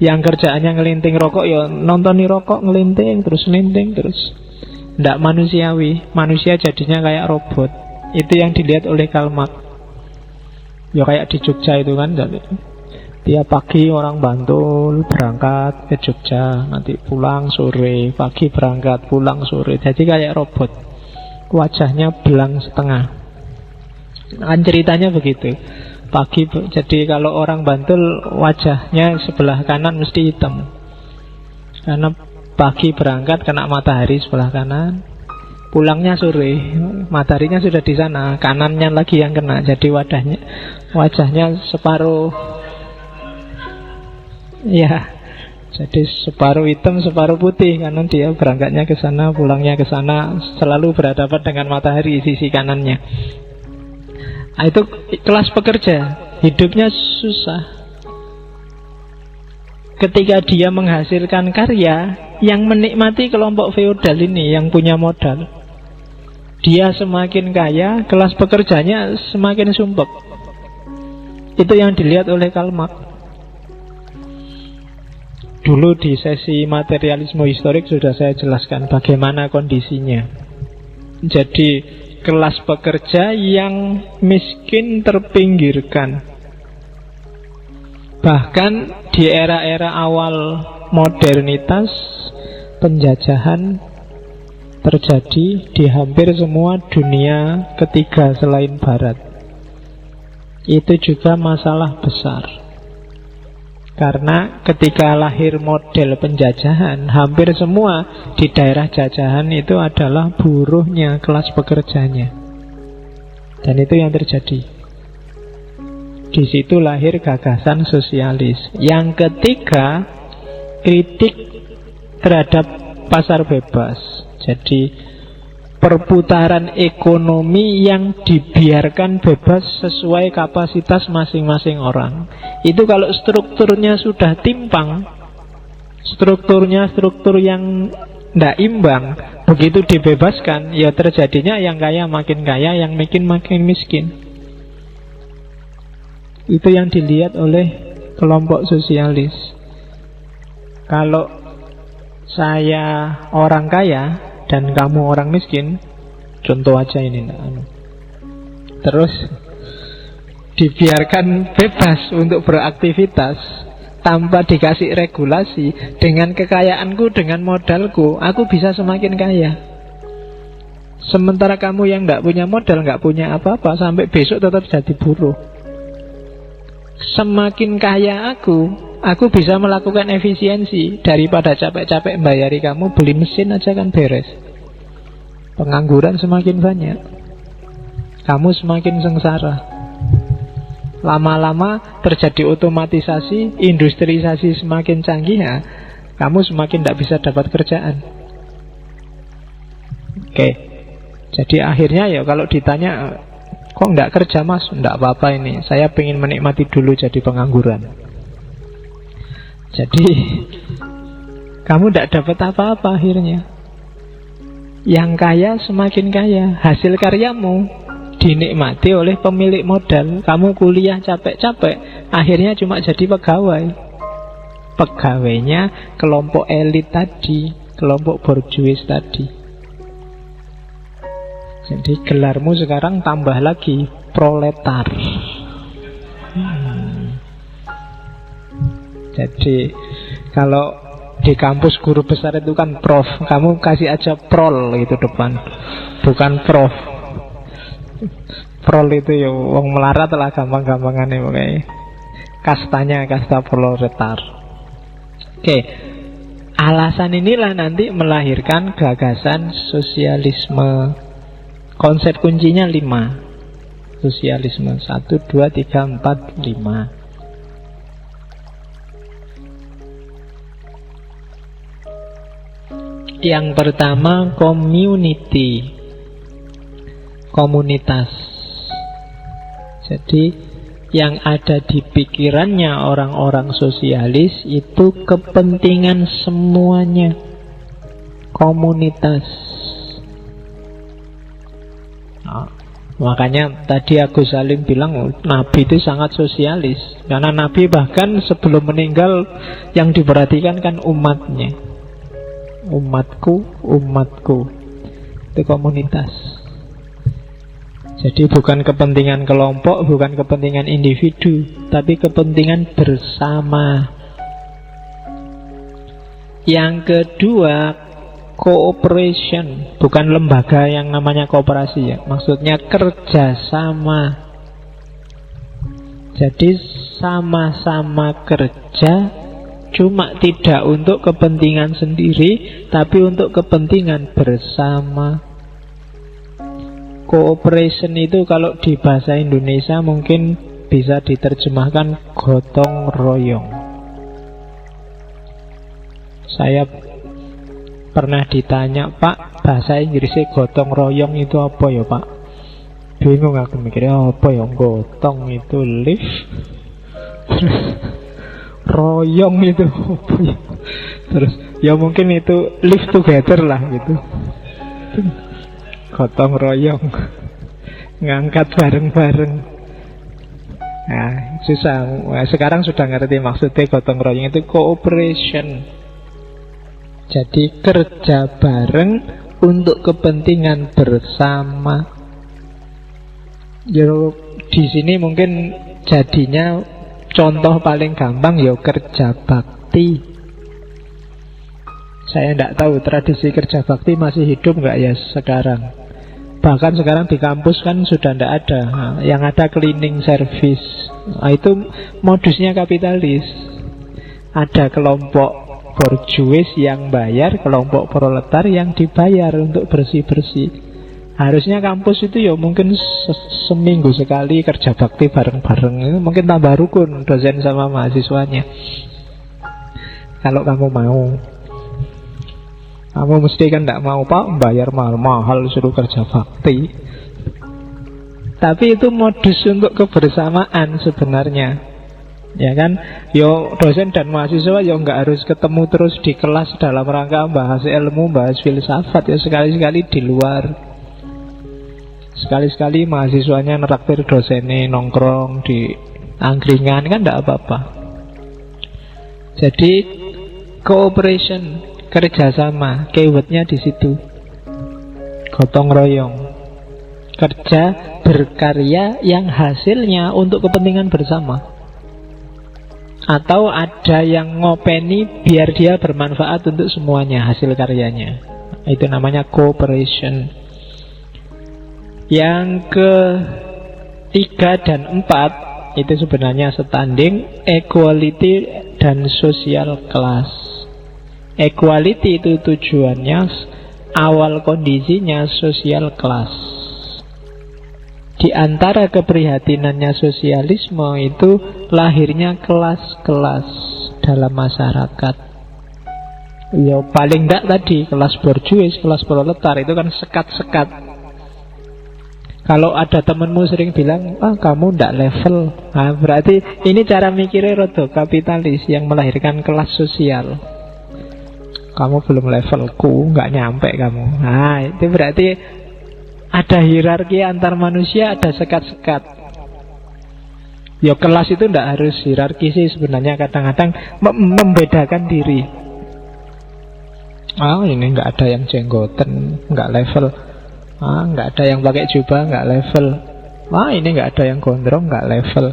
Yang kerjaannya ngelinting rokok, ya nontoni rokok ngelinting terus. Tidak manusiawi. Manusia jadinya kayak robot. Itu yang dilihat oleh Karl Marx. Ya kayak di Jogja itu kan, tiap pagi orang Bantul berangkat ke Jogja, nanti pulang sore, pagi berangkat, pulang sore. Jadi kayak robot, wajahnya belang setengah. Kan ceritanya begitu. Pagi, jadi kalau orang Bantul wajahnya sebelah kanan mesti hitam, karena pagi berangkat kena matahari sebelah kanan, pulangnya sore, mataharinya sudah di sana, kanannya lagi yang kena. Jadi wajahnya separuh, ya, jadi separuh hitam, separuh putih, karena dia berangkatnya ke sana, pulangnya ke sana, selalu berhadapan dengan matahari sisi kanannya. Nah, itu kelas pekerja, hidupnya susah. Ketika dia menghasilkan karya, yang menikmati kelompok feodal ini, yang punya modal. Dia semakin kaya, kelas pekerjanya semakin sumpek. Itu yang dilihat oleh Karl Marx. Dulu di sesi materialisme historik sudah saya jelaskan bagaimana kondisinya. Jadi kelas pekerja yang miskin terpinggirkan. Bahkan di era-era awal modernitas, penjajahan terjadi di hampir semua dunia ketiga selain Barat. Itu juga masalah besar. Karena ketika lahir model penjajahan, hampir semua di daerah jajahan itu adalah buruhnya, kelas pekerjanya. Dan itu yang terjadi. Di situ lahir gagasan sosialis. Yang ketiga, kritik terhadap pasar bebas. Jadi perputaran ekonomi yang dibiarkan bebas sesuai kapasitas masing-masing orang. Itu kalau strukturnya sudah timpang, struktur yang tidak imbang, begitu dibebaskan, ya terjadinya yang kaya makin kaya, yang miskin makin miskin. Itu yang dilihat oleh kelompok sosialis. Kalau saya orang kaya dan kamu orang miskin, contoh aja ini, terus dibiarkan bebas untuk beraktivitas tanpa dikasih regulasi, dengan kekayaanku, dengan modalku, aku bisa semakin kaya. Sementara kamu yang nggak punya modal, nggak punya apa-apa, sampai besok tetap jadi buruh. Semakin kaya aku bisa melakukan efisiensi. Daripada capek-capek bayari kamu, beli mesin aja kan beres. Pengangguran semakin banyak, kamu semakin sengsara. Lama-lama terjadi otomatisasi, industrialisasi semakin canggih, ya, kamu semakin tidak bisa dapat kerjaan. Oke. Jadi akhirnya ya kalau ditanya, kok nggak kerja mas? Nggak apa-apa ini, saya pengen menikmati dulu jadi pengangguran. Jadi kamu tidak dapat apa-apa akhirnya. Yang kaya semakin kaya, hasil karyamu dinikmati oleh pemilik modal. Kamu kuliah capek-capek, akhirnya cuma jadi pegawai. Pegawainya kelompok elit tadi, kelompok borjuis tadi. Jadi gelarmu sekarang tambah lagi, proletar. Jadi kalau di kampus guru besar itu kan prof, kamu kasih aja prol itu depan, bukan prof. Prol itu ya wong melarat lah, gampang-gampangannya pokoknya. Kastanya kasta proletar. Oke. Alasan inilah nanti melahirkan gagasan sosialisme. Konsep kuncinya 5. Sosialisme 1, 2, 3, 4, 5. Yang pertama community, komunitas. Jadi yang ada di pikirannya orang-orang sosialis itu kepentingan semuanya, komunitas. Nah, makanya tadi Agus Salim bilang Nabi itu sangat sosialis, karena Nabi bahkan sebelum meninggal yang diperhatikan kan umatnya. Umatku, umatku. Itu komunitas. Jadi bukan kepentingan kelompok, bukan kepentingan individu, tapi kepentingan bersama. Yang kedua, cooperation. Bukan lembaga yang namanya kooperasi ya, maksudnya kerjasama. Jadi sama-sama kerja, cuma tidak untuk kepentingan sendiri, tapi untuk kepentingan bersama. Cooperation itu kalau di bahasa Indonesia mungkin bisa diterjemahkan gotong royong. Saya pernah ditanya, Pak, bahasa Inggrisnya gotong royong itu apa ya Pak? Bingung aku mikirnya, apa ya gotong itu lift, royong itu apa ya? Terus ya mungkin itu live together lah gitu. Gotong royong, ngangkat bareng-bareng. Nah, susah. Nah, sekarang sudah ngerti maksudnya gotong royong itu cooperation. Jadi kerja bareng untuk kepentingan bersama. Jadi di sini mungkin jadinya contoh paling gampang ya kerja bakti. Saya tidak tahu tradisi kerja bakti masih hidup nggak ya sekarang. Bahkan sekarang di kampus kan sudah tidak ada. Nah, yang ada cleaning service. Nah, itu modusnya kapitalis. Ada kelompok borjuis yang bayar, kelompok proletar yang dibayar untuk bersih-bersih. Harusnya kampus itu ya mungkin seminggu sekali kerja bakti bareng-bareng. Mungkin tambah rukun dosen sama mahasiswanya. Kalau kamu mau. Kamu mesti kan tidak mau Pak, bayar mahal-mahal suruh kerja bakti. Tapi itu modus untuk kebersamaan sebenarnya. Ya kan, yo dosen dan mahasiswa yo nggak harus ketemu terus di kelas dalam rangka bahas ilmu, bahas filsafat. Ya sekali-sekali di luar. Sekali-sekali mahasiswanya neraktir dosennya nongkrong di angkringan kan tidak apa-apa. Jadi cooperation, kerjasama, keywordnya di situ. Gotong royong, kerja berkarya yang hasilnya untuk kepentingan bersama. Atau ada yang ngopeni biar dia bermanfaat untuk semuanya hasil karyanya. Itu namanya cooperation. Yang ketiga dan empat itu sebenarnya standing, equality dan social class. Equality itu tujuannya, awal kondisinya social class. Di antara keprihatinannya sosialisme itu lahirnya kelas-kelas dalam masyarakat. Ya paling enggak tadi kelas borjuis, kelas proletar itu kan sekat-sekat. Kalau ada temenmu sering bilang, kamu ndak level, nah, berarti ini cara mikirnya rodo kapitalis yang melahirkan kelas sosial. Kamu belum levelku, nggak nyampe kamu. Nah, itu berarti ada hierarki antar manusia, ada sekat-sekat. Ya kelas itu ndak harus hierarki sih sebenarnya, kadang-kadang membedakan diri. Ini nggak ada yang jenggoten, nggak level. Nggak ada yang pakai jubah, nggak level. Ini nggak ada yang gondrong, nggak level.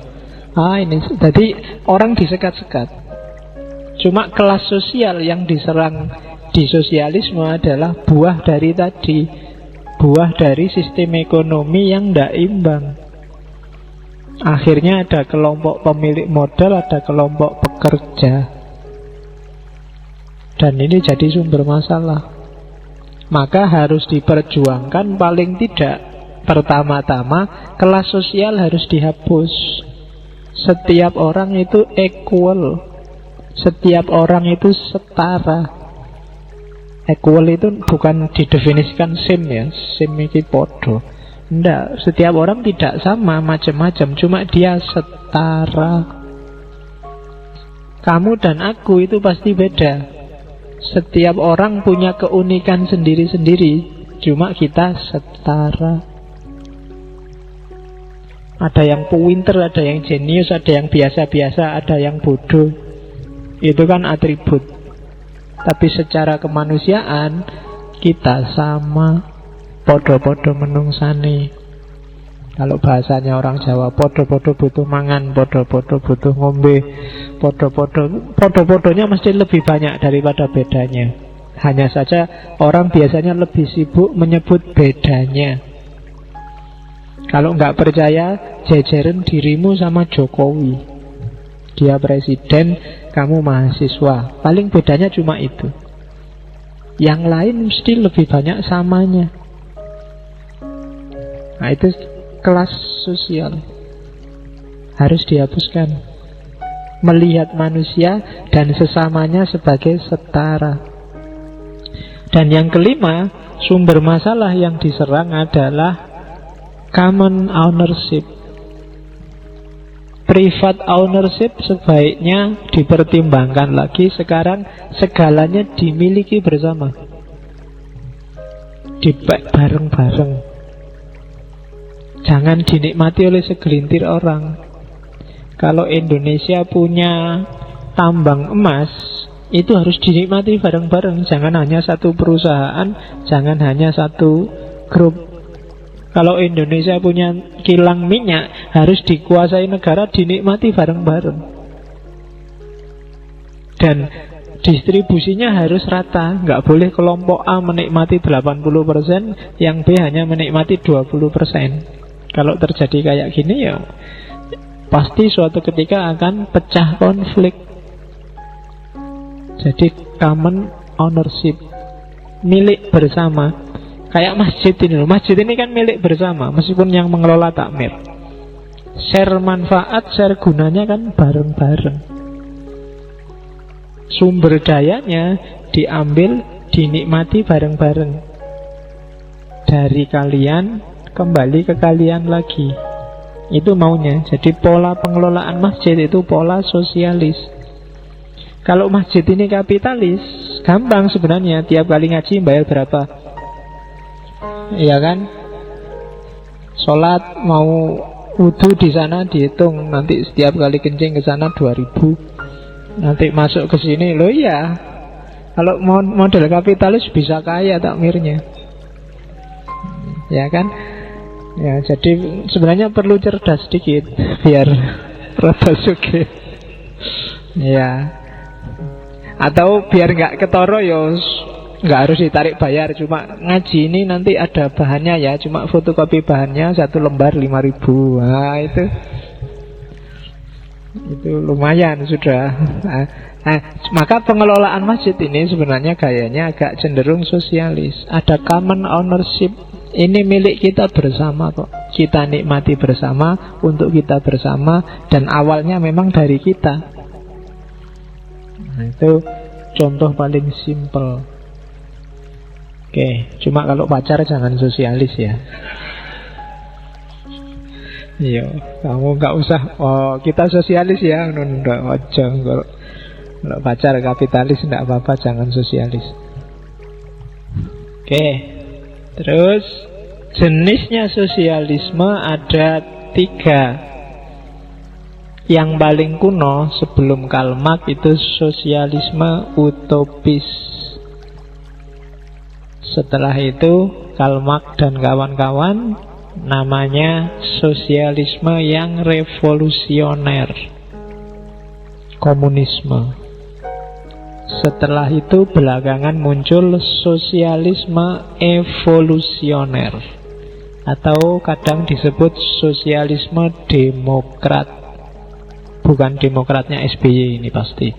Ini jadi orang disekat-sekat. Cuma kelas sosial yang diserang di sosialisme adalah buah dari tadi, buah dari sistem ekonomi yang nggak imbang. Akhirnya ada kelompok pemilik modal, ada kelompok pekerja, dan ini jadi sumber masalah. Maka harus diperjuangkan paling tidak pertama-tama kelas sosial harus dihapus. Setiap orang itu equal, setiap orang itu setara. Equal itu bukan didefinisikan same ya, same iki podo. Enggak, setiap orang tidak sama, macam-macam, cuma dia setara. Kamu dan aku itu pasti beda. Setiap orang punya keunikan sendiri-sendiri, cuma kita setara. Ada yang pinter, ada yang jenius, ada yang biasa-biasa, ada yang bodoh. Itu kan atribut. Tapi secara kemanusiaan kita sama, podo-podo menungsani. Kalau bahasanya orang Jawa, podo-podo butuh mangan, podo-podo butuh ngombe, podo-podonya mesti lebih banyak daripada bedanya. Hanya saja orang biasanya lebih sibuk menyebut bedanya. Kalau nggak percaya, jejerin dirimu sama Jokowi. Dia presiden, kamu mahasiswa. Paling bedanya cuma itu. Yang lain mesti lebih banyak samanya. Nah itu kelas sosial harus dihapuskan. Melihat manusia dan sesamanya sebagai setara. Dan yang kelima, sumber masalah yang diserang adalah common ownership. Private ownership sebaiknya dipertimbangkan lagi. Sekarang segalanya dimiliki bersama, dibek bareng-bareng. Jangan dinikmati oleh segelintir orang. Kalau Indonesia punya tambang emas, itu harus dinikmati bareng-bareng. Jangan hanya satu perusahaan, jangan hanya satu grup. Kalau Indonesia punya kilang minyak, harus dikuasai negara, dinikmati bareng-bareng. Dan distribusinya harus rata. Nggak boleh kelompok A menikmati 80%, yang B hanya menikmati 20%. Kalau terjadi kayak gini ya pasti suatu ketika akan pecah konflik. Jadi common ownership, milik bersama. Kayak masjid ini loh. Masjid ini kan milik bersama, meskipun yang mengelola takmir. Share manfaat, share gunanya kan bareng-bareng. Sumber dayanya diambil, dinikmati bareng-bareng. Dari kalian kembali ke kalian lagi. Itu maunya. Jadi pola pengelolaan masjid itu pola sosialis. Kalau masjid ini kapitalis, gampang sebenarnya. Tiap kali ngaji bayar berapa? Iya kan? Sholat mau wudu di sana dihitung. Nanti setiap kali kencing ke sana 2.000. Nanti masuk ke sini, loh iya. Kalau model kapitalis bisa kaya takmirnya. Ya kan? Ya, jadi sebenarnya perlu cerdas sedikit biar rada sugih. Ya. Atau biar nggak ketoro ya nggak harus ditarik bayar, cuma ngaji ini nanti ada bahannya ya, cuma fotokopi bahannya 1 lembar 5.000. Nah itu lumayan sudah. Maka pengelolaan masjid ini sebenarnya gayanya agak cenderung sosialis. Ada common ownership. Ini milik kita bersama kok. Kita nikmati bersama, untuk kita bersama, dan awalnya memang dari kita. Nah, itu contoh paling simple. Oke, cuma kalau pacar jangan sosialis ya. Iya, kamu nggak usah. Oh, kita sosialis ya, nunda aja. Kalau pacar kapitalis nggak apa-apa, jangan sosialis. Oke, terus jenisnya sosialisme ada 3. Yang paling kuno sebelum Karl Marx itu sosialisme utopis. Setelah itu Karl Marx dan kawan-kawan namanya sosialisme yang revolusioner, komunisme. Setelah itu belakangan muncul sosialisme evolusioner, atau kadang disebut sosialisme demokrat. Bukan demokratnya SBY ini pasti.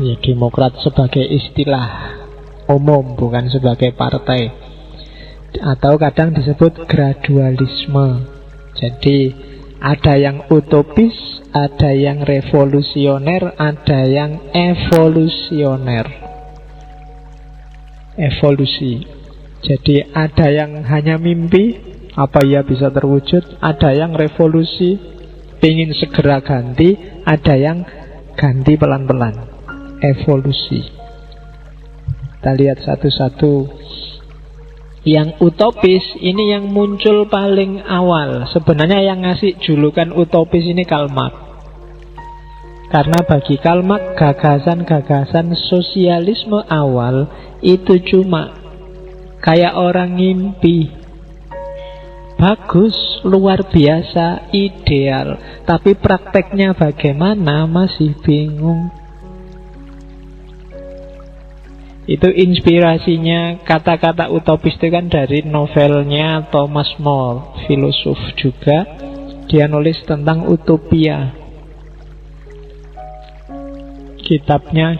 Ya, demokrat sebagai istilah umum, bukan sebagai partai. Atau kadang disebut gradualisme. Jadi ada yang utopis, ada yang revolusioner, ada yang evolusioner. Evolusi. Jadi ada yang hanya mimpi, apa ia bisa terwujud. Ada yang revolusi, ingin segera ganti. Ada yang ganti pelan-pelan. Evolusi. Kita lihat satu-satu. Yang utopis ini yang muncul paling awal. Sebenarnya yang ngasih julukan utopis ini Karl Marx. Karena bagi Karl Marx gagasan-gagasan sosialisme awal itu cuma kayak orang ngimpi. Bagus, luar biasa, ideal. Tapi prakteknya bagaimana masih bingung. Itu inspirasinya, kata-kata utopis itu kan dari novelnya Thomas More, filosof juga. Dia nulis tentang utopia. Kitabnya,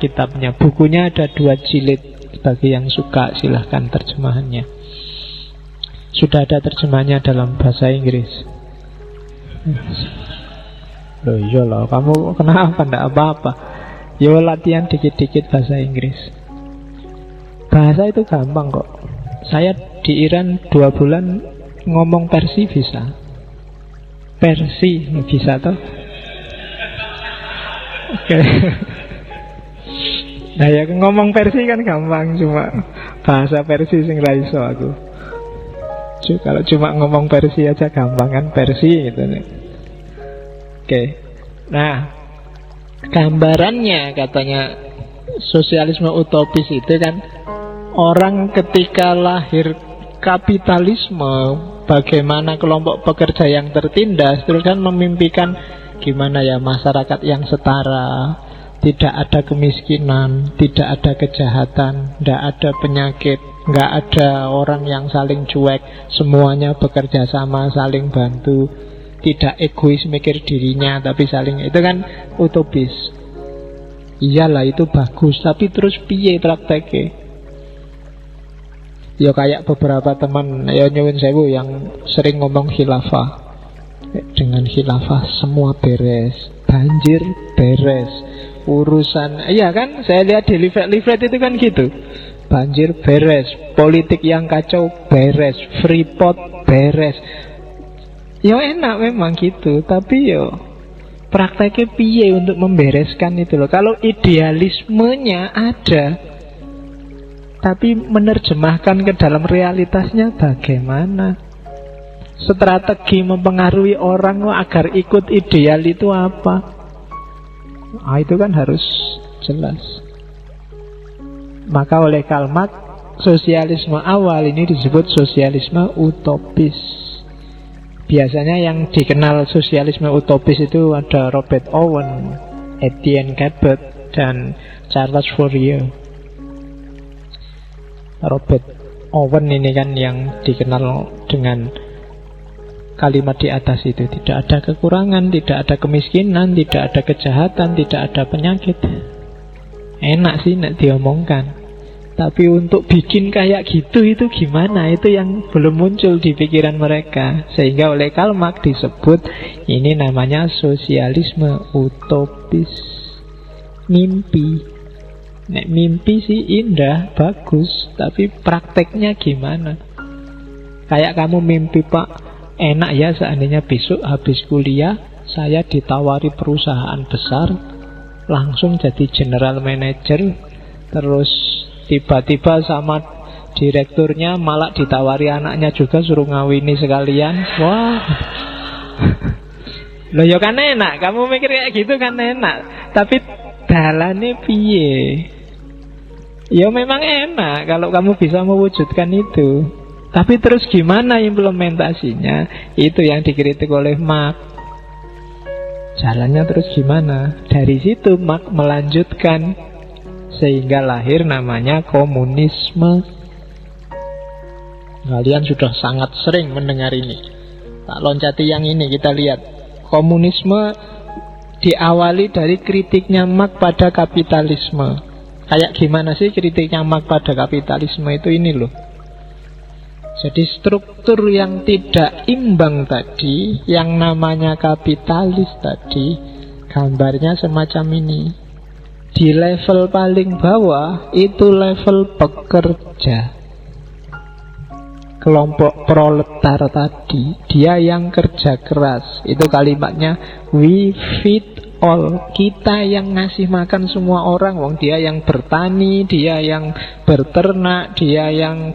bukunya ada 2 jilid. Bagi yang suka silahkan terjemahannya. Sudah ada terjemahannya dalam bahasa Inggris. Loh iyalah, kamu kenapa? Nggak apa-apa. Yo latihan dikit-dikit bahasa Inggris. Bahasa itu gampang kok. Saya di Iran 2 bulan ngomong Persi bisa. Persi bisa toh? Oke. Nah ya ngomong Persi kan gampang, cuma bahasa Persi sing ra iso aku. Kalau cuma ngomong Persi aja gampang kan, Persi gitu nih. Oke. Nah, gambarannya katanya sosialisme utopis itu kan orang ketika lahir kapitalisme, bagaimana kelompok pekerja yang tertindas, terus kan memimpikan gimana ya masyarakat yang setara, tidak ada kemiskinan, tidak ada kejahatan, tidak ada penyakit, nggak ada orang yang saling cuek, semuanya bekerja sama, saling bantu, tidak egois mikir dirinya, tapi saling, itu kan utopis. Iyalah itu bagus, tapi terus piye prakteknya? Ya kayak beberapa teman ya nyuwun sewu yang sering ngomong khilafah. Dengan khilafah semua beres, banjir beres, urusan, iya kan, saya lihat di leaflet itu kan gitu. Banjir beres, politik yang kacau beres, Freeport beres. Ya enak memang gitu, tapi yo prakteknya piye untuk membereskan itu loh. Kalau idealismenya ada, tapi menerjemahkan ke dalam realitasnya bagaimana? Strategi mempengaruhi orang agar ikut ideal itu apa? Itu kan harus jelas. Maka oleh Karl Marx, sosialisme awal ini disebut sosialisme utopis. Biasanya yang dikenal sosialisme utopis itu ada Robert Owen, Etienne Cabot, dan Charles Fourier. Robert Owen ini kan yang dikenal dengan kalimat di atas itu. Tidak ada kekurangan, tidak ada kemiskinan, tidak ada kejahatan, tidak ada penyakit. Enak sih nek diomongkan, tapi untuk bikin kayak gitu itu gimana? Itu yang belum muncul di pikiran mereka. Sehingga oleh Karl Marx disebut ini namanya sosialisme utopis. Mimpi. Nek mimpi sih indah, bagus, tapi prakteknya gimana? Kayak kamu mimpi, Pak, enak ya seandainya besok habis kuliah saya ditawari perusahaan besar, langsung jadi general manager, terus tiba-tiba sama direkturnya malah ditawari anaknya juga suruh ngawini sekalian. Wah. Loh ya kan enak, kamu mikir kayak gitu kan enak. Tapi dalane piye? Ya memang enak kalau kamu bisa mewujudkan itu. Tapi terus gimana implementasinya? Itu yang dikritik oleh Marx. Jalannya terus gimana? Dari situ Marx melanjutkan sehingga lahir namanya komunisme. Kalian sudah sangat sering mendengar ini. Tak loncati yang ini, kita lihat. Komunisme diawali dari kritiknya Marx pada kapitalisme. Kayak gimana sih kritiknya Marx pada kapitalisme itu? Ini loh. Jadi struktur yang tidak imbang tadi, yang namanya kapitalis tadi, gambarnya semacam ini. Di level paling bawah itu level pekerja, kelompok proletar tadi, dia yang kerja keras. Itu kalimatnya we feed all. Kita yang ngasih makan semua orang. Wong dia yang bertani, dia yang berternak, dia yang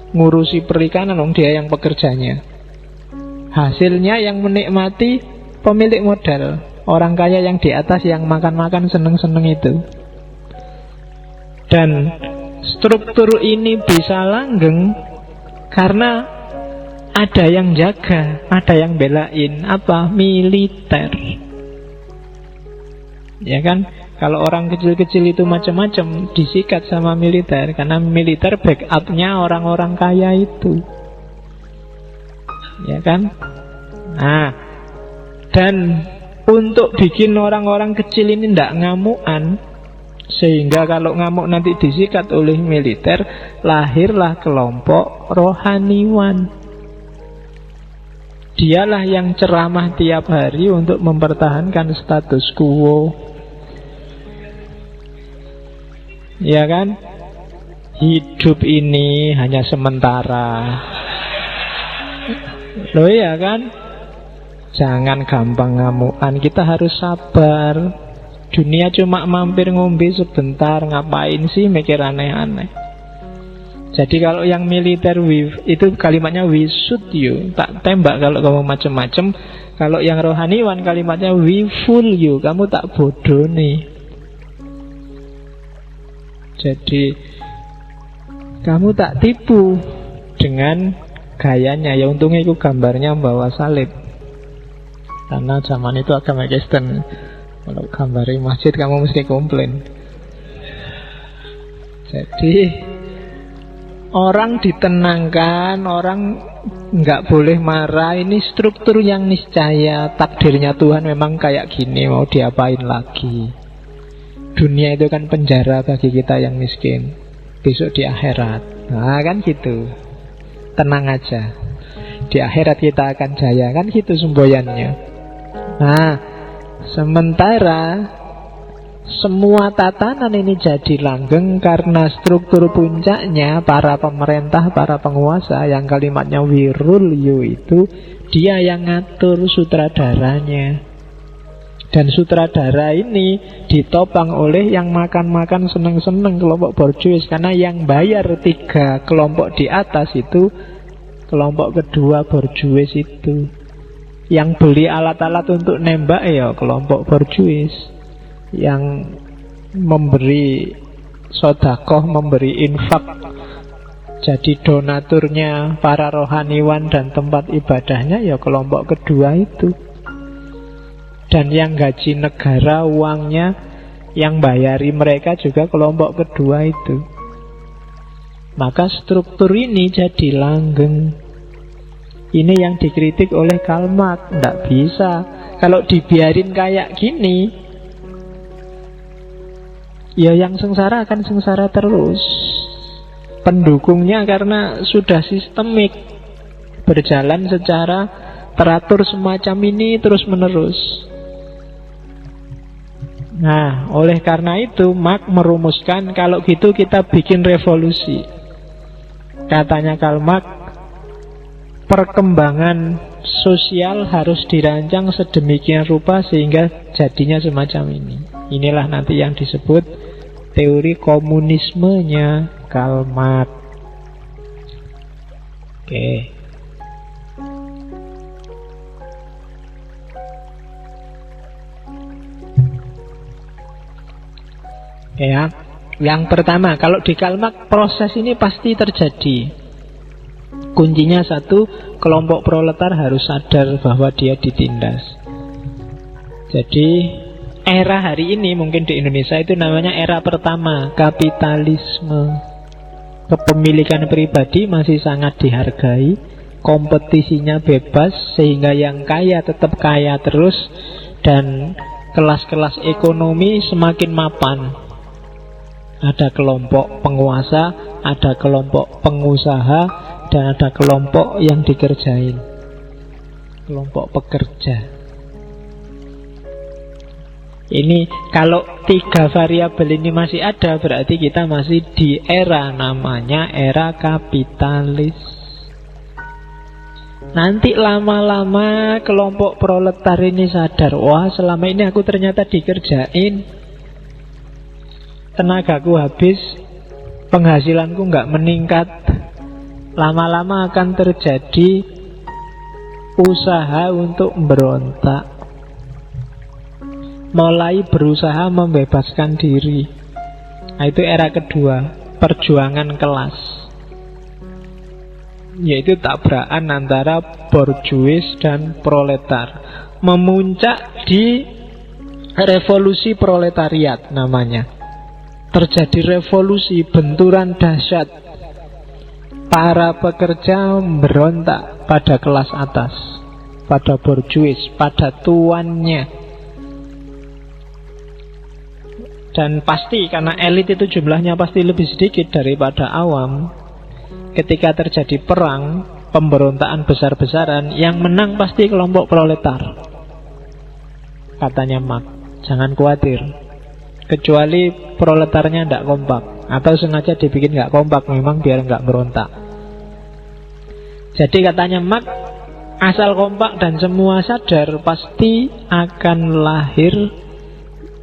ngurusi perikanan, wong dia yang pekerjanya. Hasilnya yang menikmati pemilik modal, orang kaya yang di atas yang makan-makan seneng-seneng itu. Dan struktur ini bisa langgeng karena ada yang jaga, ada yang belain. Apa? Militer. Ya kan? Kalau orang kecil-kecil itu macam-macam disikat sama militer, karena militer backupnya orang-orang kaya itu. Ya kan? Nah, dan untuk bikin orang-orang kecil ini tidak ngamuan, sehingga kalau ngamuk nanti disikat oleh militer, lahirlah kelompok rohaniwan. Dialah yang ceramah tiap hari untuk mempertahankan status quo. Ya kan? Hidup ini hanya sementara. Loh ya kan? Jangan gampang ngamuan, kita harus sabar. Dunia cuma mampir ngombe sebentar, ngapain sih mikir aneh-aneh? Jadi kalau yang militer itu kalimatnya we shoot you, tak tembak kalau kamu macem-macem. Kalau yang rohaniwan kalimatnya we fool you, kamu tak bodoh nih. Jadi kamu tak tipu dengan gayanya. Ya untungnya itu gambarnya bawa salib, karena zaman itu agama Kristen. Kalau gambarin masjid kamu mesti komplain. Jadi orang ditenangkan, orang nggak boleh marah. Ini struktur yang niscaya. Takdirnya Tuhan memang kayak gini, mau diapain lagi. Dunia itu kan penjara bagi kita yang miskin. Besok di akhirat, nah kan gitu. Tenang aja, di akhirat kita akan jaya, kan gitu semboyannya. Nah, sementara semua tatanan ini jadi langgeng karena struktur puncaknya para pemerintah, para penguasa yang kalimatnya we rule you itu, dia yang ngatur sutradaranya. Dan sutradara ini ditopang oleh yang makan-makan seneng-seneng, kelompok borjuis. Karena yang bayar 3 kelompok di atas itu kelompok kedua borjuis itu. Yang beli alat-alat untuk nembak ya kelompok borjuis. Yang memberi sodakoh, memberi infak, jadi donaturnya para rohaniwan dan tempat ibadahnya ya kelompok kedua itu. Dan yang gaji negara uangnya, yang bayari mereka juga kelompok kedua itu. Maka struktur ini jadi langgeng. Ini yang dikritik oleh Karl Marx. Tidak bisa. Kalau dibiarin kayak gini, ya yang sengsara akan sengsara terus. Pendukungnya karena sudah sistemik, berjalan secara teratur semacam ini terus menerus. Nah, oleh karena itu Marx merumuskan kalau gitu kita bikin revolusi. Katanya Karl Marx, perkembangan sosial harus dirancang sedemikian rupa sehingga jadinya semacam ini. Inilah nanti yang disebut teori komunismenya Karl Marx. Oke. Ya, yang pertama, kalau di Karl Marx proses ini pasti terjadi. Kuncinya satu, kelompok proletar harus sadar bahwa dia ditindas. Jadi era hari ini mungkin di Indonesia itu namanya era pertama, kapitalisme. Kepemilikan pribadi masih sangat dihargai, kompetisinya bebas sehingga yang kaya tetap kaya terus, dan kelas-kelas ekonomi semakin mapan. Ada kelompok penguasa, ada kelompok pengusaha, dan ada kelompok yang dikerjain, kelompok pekerja. Ini kalau tiga variabel ini masih ada, berarti kita masih di era namanya era kapitalis. Nanti lama-lama kelompok proletar ini sadar, wah selama ini aku ternyata dikerjain, tenagaku habis, penghasilanku nggak meningkat. Lama-lama akan terjadi usaha untuk berontak, mulai berusaha membebaskan diri. Nah, itu era kedua, perjuangan kelas, yaitu tabrakan antara borjuis dan proletar. Memuncak di revolusi proletariat namanya. Terjadi revolusi, benturan dahsyat. Para pekerja berontak pada kelas atas, pada borjuis, pada tuannya. Dan pasti karena elit itu jumlahnya pasti lebih sedikit daripada awam. Ketika terjadi perang, pemberontakan besar-besaran, yang menang pasti kelompok proletar. Katanya Marx, jangan khawatir, kecuali proletarnya tidak kompak, atau sengaja dibikin nggak kompak memang biar nggak berontak. Jadi katanya Marx, asal kompak dan semua sadar, pasti akan lahir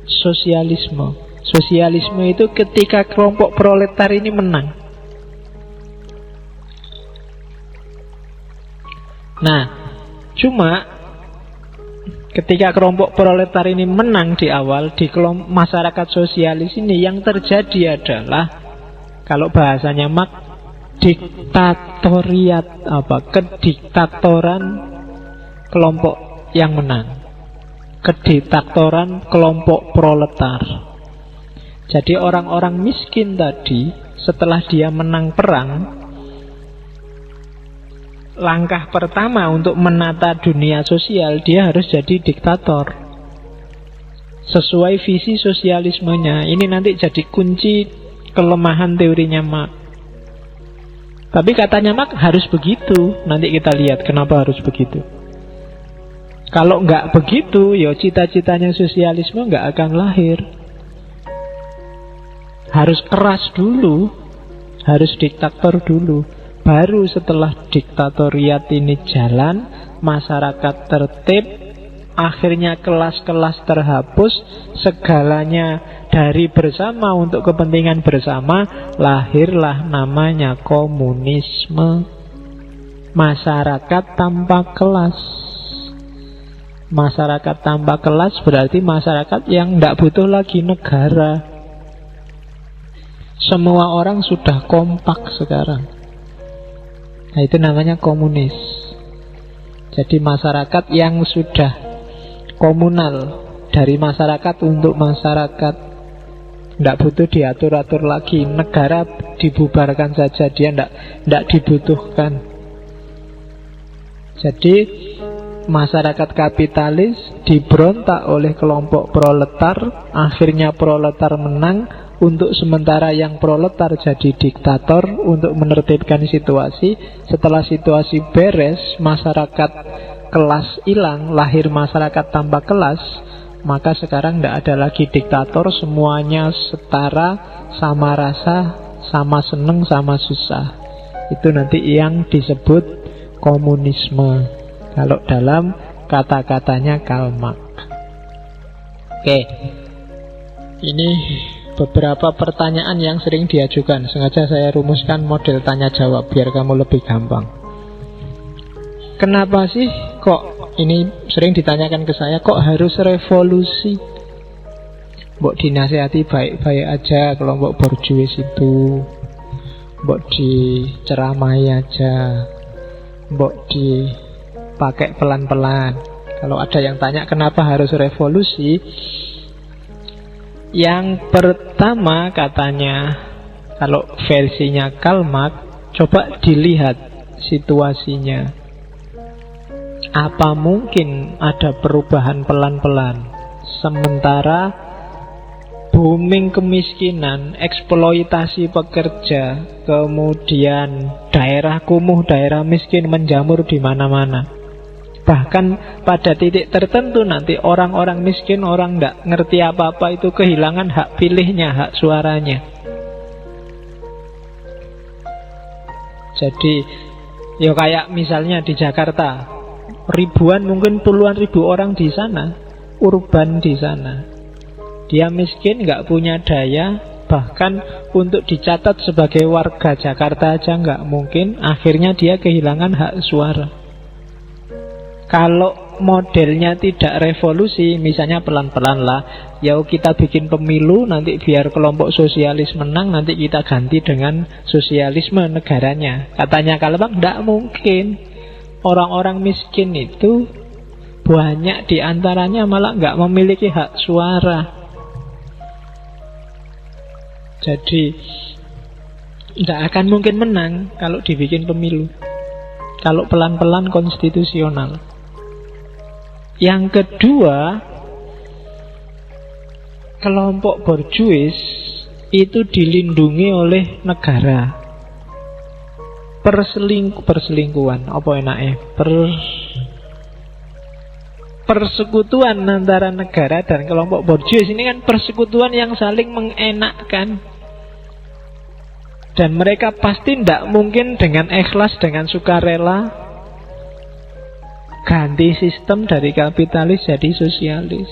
sosialisme. Sosialisme itu ketika kelompok proletar ini menang. Nah, cuma ketika kelompok proletar ini menang di awal, di kelompok masyarakat sosialis ini, yang terjadi adalah, kalau bahasanya Marx, diktatoriat, kediktatoran kelompok yang menang, kediktatoran kelompok proletar. Jadi orang-orang miskin tadi, setelah dia menang perang, langkah pertama untuk menata dunia sosial, dia harus jadi diktator sesuai visi sosialismenya. Ini nanti jadi kunci kelemahan teorinya Marx. Tapi katanya Marx harus begitu. Nanti kita lihat kenapa harus begitu. Kalau nggak begitu, ya cita-citanya sosialisme nggak akan lahir. Harus keras dulu, harus diktator dulu. Baru setelah diktatoriat ini jalan, masyarakat tertib, akhirnya kelas-kelas terhapus, segalanya dari bersama untuk kepentingan bersama, lahirlah namanya komunisme. Masyarakat tanpa kelas. Masyarakat tanpa kelas berarti masyarakat yang tidak butuh lagi negara. Semua orang sudah kompak sekarang. Nah, itu namanya komunis. Jadi masyarakat yang sudah komunal, dari masyarakat untuk masyarakat. Tidak butuh diatur-atur lagi. Negara dibubarkan saja, dia tidak dibutuhkan. Jadi masyarakat kapitalis diberontak oleh kelompok proletar. Akhirnya proletar menang. Untuk sementara yang proletar jadi diktator untuk menertibkan situasi. Setelah situasi beres, masyarakat kelas hilang, lahir masyarakat tanpa kelas, maka sekarang tidak ada lagi diktator. Semuanya setara, sama rasa, sama seneng, sama susah. Itu nanti yang disebut komunisme, kalau dalam kata-katanya Karl Marx. Oke, ini beberapa pertanyaan yang sering diajukan. Sengaja saya rumuskan model tanya jawab biar kamu lebih gampang. Kenapa sih kok, ini sering ditanyakan ke saya, kok harus revolusi? Mbok dinasihati baik-baik aja kelompok borjuis itu, mbok diceramai aja, mbok dipakai pelan-pelan. Kalau ada yang tanya kenapa harus revolusi, yang pertama katanya, kalau versinya Karl Marx, coba dilihat situasinya. Apa mungkin ada perubahan pelan-pelan sementara booming kemiskinan, eksploitasi pekerja, kemudian daerah kumuh, daerah miskin menjamur di mana-mana. Bahkan pada titik tertentu nanti orang-orang miskin, orang tidak ngerti apa-apa itu kehilangan hak pilihnya, hak suaranya. Jadi ya kayak misalnya di Jakarta, ribuan, mungkin puluhan ribu orang di sana, urban di sana. Dia miskin, nggak punya daya, bahkan untuk dicatat sebagai warga Jakarta aja nggak mungkin. Akhirnya dia kehilangan hak suara. Kalau modelnya tidak revolusi, misalnya pelan-pelan lah, ya kita bikin pemilu, nanti biar kelompok sosialis menang, nanti kita ganti dengan sosialisme negaranya. Katanya Karl Marx, nggak mungkin. Orang-orang miskin itu banyak diantaranya malah nggak memiliki hak suara. Jadi nggak akan mungkin menang kalau dibikin pemilu, kalau pelan-pelan konstitusional. Yang kedua, kelompok borjuis itu dilindungi oleh negara. Perselingkuhan apa enaknya? Persekutuan antara negara dan kelompok borjuis ini kan persekutuan yang saling mengenakkan. Dan mereka pasti tidak mungkin dengan ikhlas, dengan sukarela ganti sistem dari kapitalis jadi sosialis.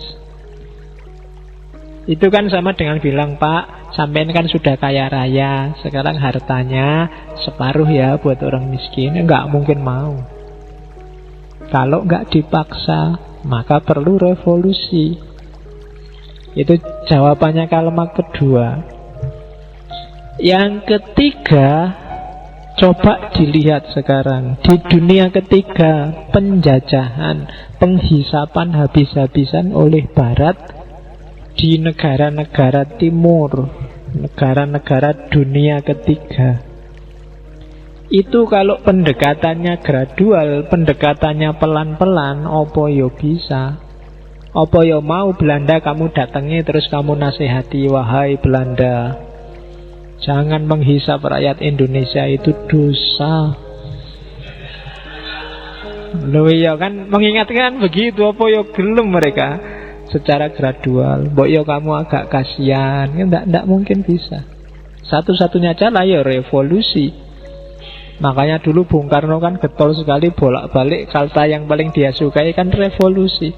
Itu kan sama dengan bilang, Pak, sampean kan sudah kaya raya, sekarang hartanya separuh ya buat orang miskin. Enggak mungkin mau. Kalau enggak dipaksa, maka perlu revolusi. Itu jawabannya Karl Marx kedua. Yang ketiga, coba dilihat sekarang di dunia ketiga, penjajahan, penghisapan habis-habisan oleh Barat di negara-negara timur, negara-negara dunia ketiga. Itu kalau pendekatannya gradual, pendekatannya pelan-pelan, opo yo bisa. Opo yo mau Belanda kamu datangi terus kamu nasihati, wahai Belanda, jangan menghisap rakyat Indonesia, itu dosa. Loh iya kan, mengingatkan begitu, apa yo gelem mereka secara gradual. Mbok yo kamu agak kasihan, enggak mungkin bisa. Satu-satunya cara ya revolusi. Makanya dulu Bung Karno kan getol sekali bolak-balik, kata yang paling dia sukai kan revolusi.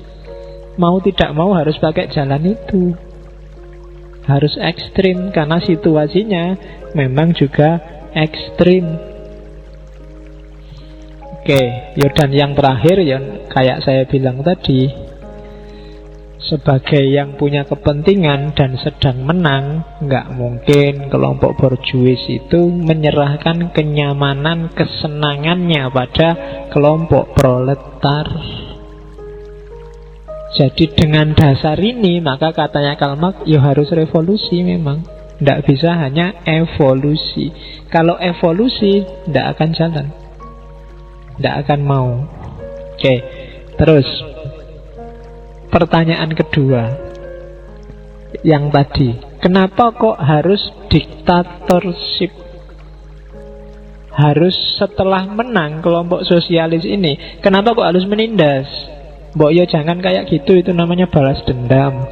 Mau tidak mau harus pakai jalan itu. Harus ekstrim karena situasinya memang juga ekstrim. Oke, ya dan yang terakhir ya kayak saya bilang tadi, sebagai yang punya kepentingan dan sedang menang, nggak mungkin kelompok borjuis itu menyerahkan kenyamanan, kesenangannya pada kelompok proletar. Jadi dengan dasar ini, maka katanya Karl Marx, ya harus revolusi memang. Tidak bisa hanya evolusi. Kalau evolusi, tidak akan jalan, tidak akan mau. Oke, terus pertanyaan kedua yang tadi, kenapa kok harus diktatorship? Harus setelah menang kelompok sosialis ini, kenapa kok harus menindas? Mbok yo jangan kayak gitu, itu namanya balas dendam.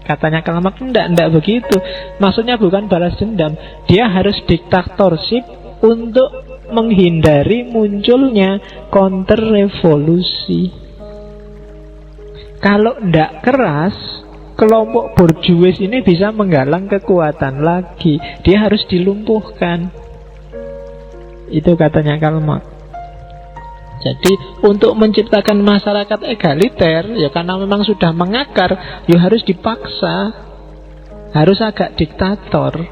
Katanya Karl Marx, enggak begitu. Maksudnya bukan balas dendam, dia harus diktatorship untuk menghindari munculnya counter revolusi. Kalau enggak keras, kelompok borjuis ini bisa menggalang kekuatan lagi. Dia harus dilumpuhkan. Itu katanya Karl Marx. Jadi untuk menciptakan masyarakat egaliter, ya karena memang sudah mengakar, ya harus dipaksa, harus agak diktator,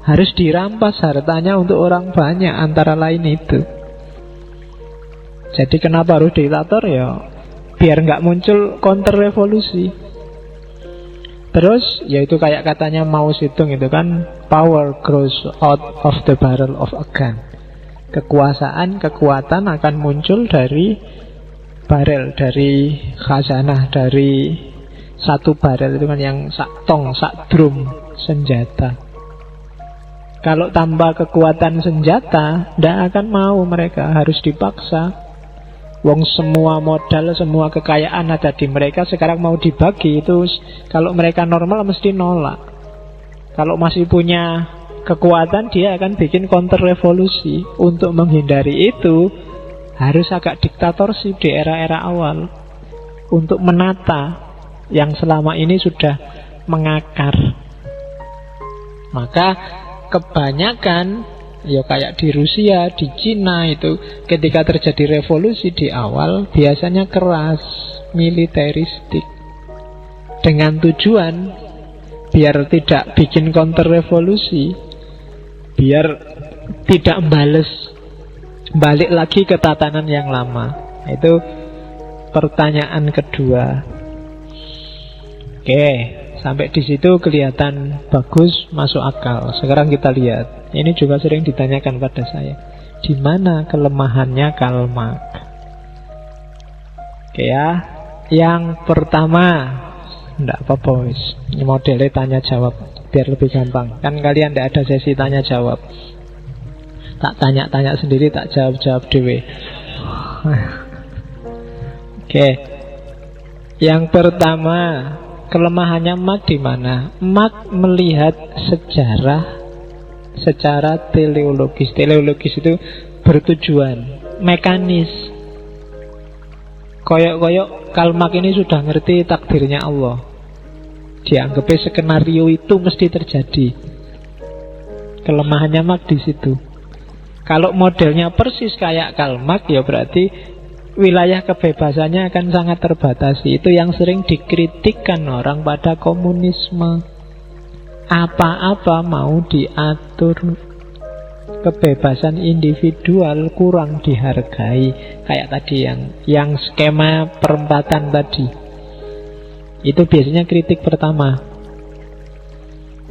harus dirampas hartanya untuk orang banyak, antara lain itu. Jadi kenapa harus diktator? Ya biar nggak muncul counter revolusi. Terus yaitu kayak katanya Mao Zedong itu kan, power grows out of the barrel of a gun. Kekuasaan, kekuatan akan muncul dari barel, dari khazanah, dari satu barel itu kan yang sak tong, sak drum senjata. Kalau tanpa kekuatan senjata, tidak akan mau mereka, harus dipaksa. Wong semua modal, semua kekayaan ada di mereka, sekarang mau dibagi, itu kalau mereka normal mesti nolak. Kalau masih punya kekuatan, dia akan bikin counter revolusi. Untuk menghindari itu, harus agak diktatorship di era-era awal, untuk menata yang selama ini sudah mengakar. Maka kebanyakan, ya kayak di Rusia, di Cina itu, ketika terjadi revolusi di awal, biasanya keras, militeristik, dengan tujuan biar tidak bikin counter revolusi, biar tidak balik lagi ke tatanan yang lama. Itu pertanyaan kedua. Oke, sampai di situ kelihatan bagus, masuk akal. Sekarang kita lihat, ini juga sering ditanyakan pada saya, di mana kelemahannya Karl Marx? Oke ya, yang pertama, enggak apa-apa wis, ini modelnya tanya jawab biar lebih gampang. Kan kalian tidak ada sesi tanya jawab, tak tanya-tanya sendiri, tak jawab-jawab dewe. Oke. Yang pertama, kelemahannya Marx di mana? Marx melihat sejarah secara teleologis. Teleologis itu bertujuan, mekanis. Koyok-koyok Karl Marx ini sudah ngerti takdirnya Allah. Dianggapnya skenario itu mesti terjadi. Kelemahannya Marx di situ. Kalau modelnya persis kayak Karl Marx, ya berarti wilayah kebebasannya akan sangat terbatasi. Itu yang sering dikritikkan orang pada komunisme. Apa-apa mau diatur, kebebasan individual kurang dihargai. Kayak tadi yang skema perempatan tadi. Itu biasanya kritik pertama.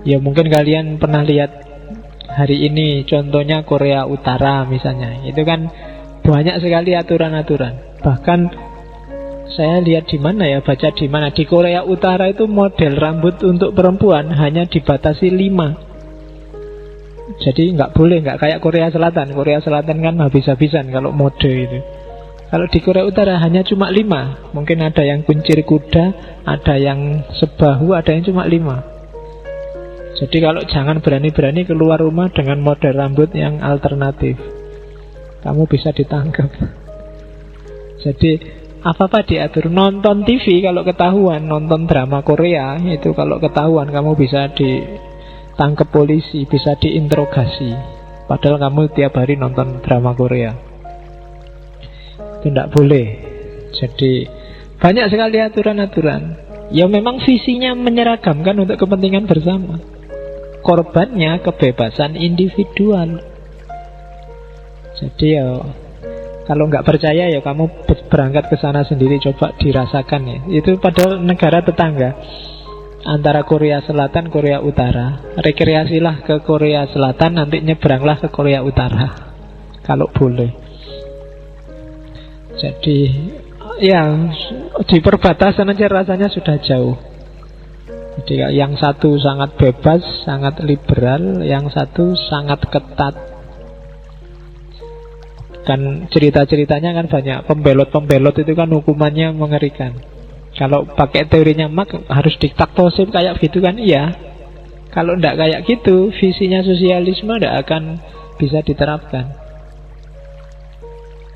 Ya mungkin kalian pernah lihat hari ini, contohnya Korea Utara misalnya. Itu kan banyak sekali aturan-aturan. Bahkan saya lihat di mana ya, baca di mana, di Korea Utara itu model rambut untuk perempuan hanya dibatasi 5. Jadi nggak boleh, nggak kayak Korea Selatan. Korea Selatan kan habis-habisan kalau mode itu. Kalau di Korea Utara hanya cuma 5. Mungkin ada yang kuncir kuda, ada yang sebahu, ada yang cuma 5. Jadi kalau jangan berani-berani keluar rumah dengan model rambut yang alternatif, kamu bisa ditangkap. Jadi apa-apa diatur. Nonton TV kalau ketahuan, nonton drama Korea, itu kalau ketahuan kamu bisa ditangkap polisi, bisa diinterogasi. Padahal kamu tiap hari nonton drama Korea. Itu tidak boleh. Jadi banyak sekali aturan-aturan. Ya memang visinya menyeragamkan untuk kepentingan bersama. Korbannya kebebasan individual. Jadi ya Kalau nggak percaya ya kamu berangkat ke sana sendiri, coba dirasakan ya. Itu padahal negara tetangga antara Korea Selatan, Korea Utara. Rekreasilah ke Korea Selatan, nanti nyebranglah ke Korea Utara kalau boleh. Jadi ya di perbatasan aja rasanya sudah jauh. Jadi yang satu sangat bebas, sangat liberal, yang satu sangat ketat. Kan cerita-ceritanya kan banyak, pembelot-pembelot itu kan hukumannya mengerikan. Kalau pakai teorinya Marx harus diktatorship kayak gitu kan, iya. Kalau ndak kayak gitu, visinya sosialisme ndak akan bisa diterapkan.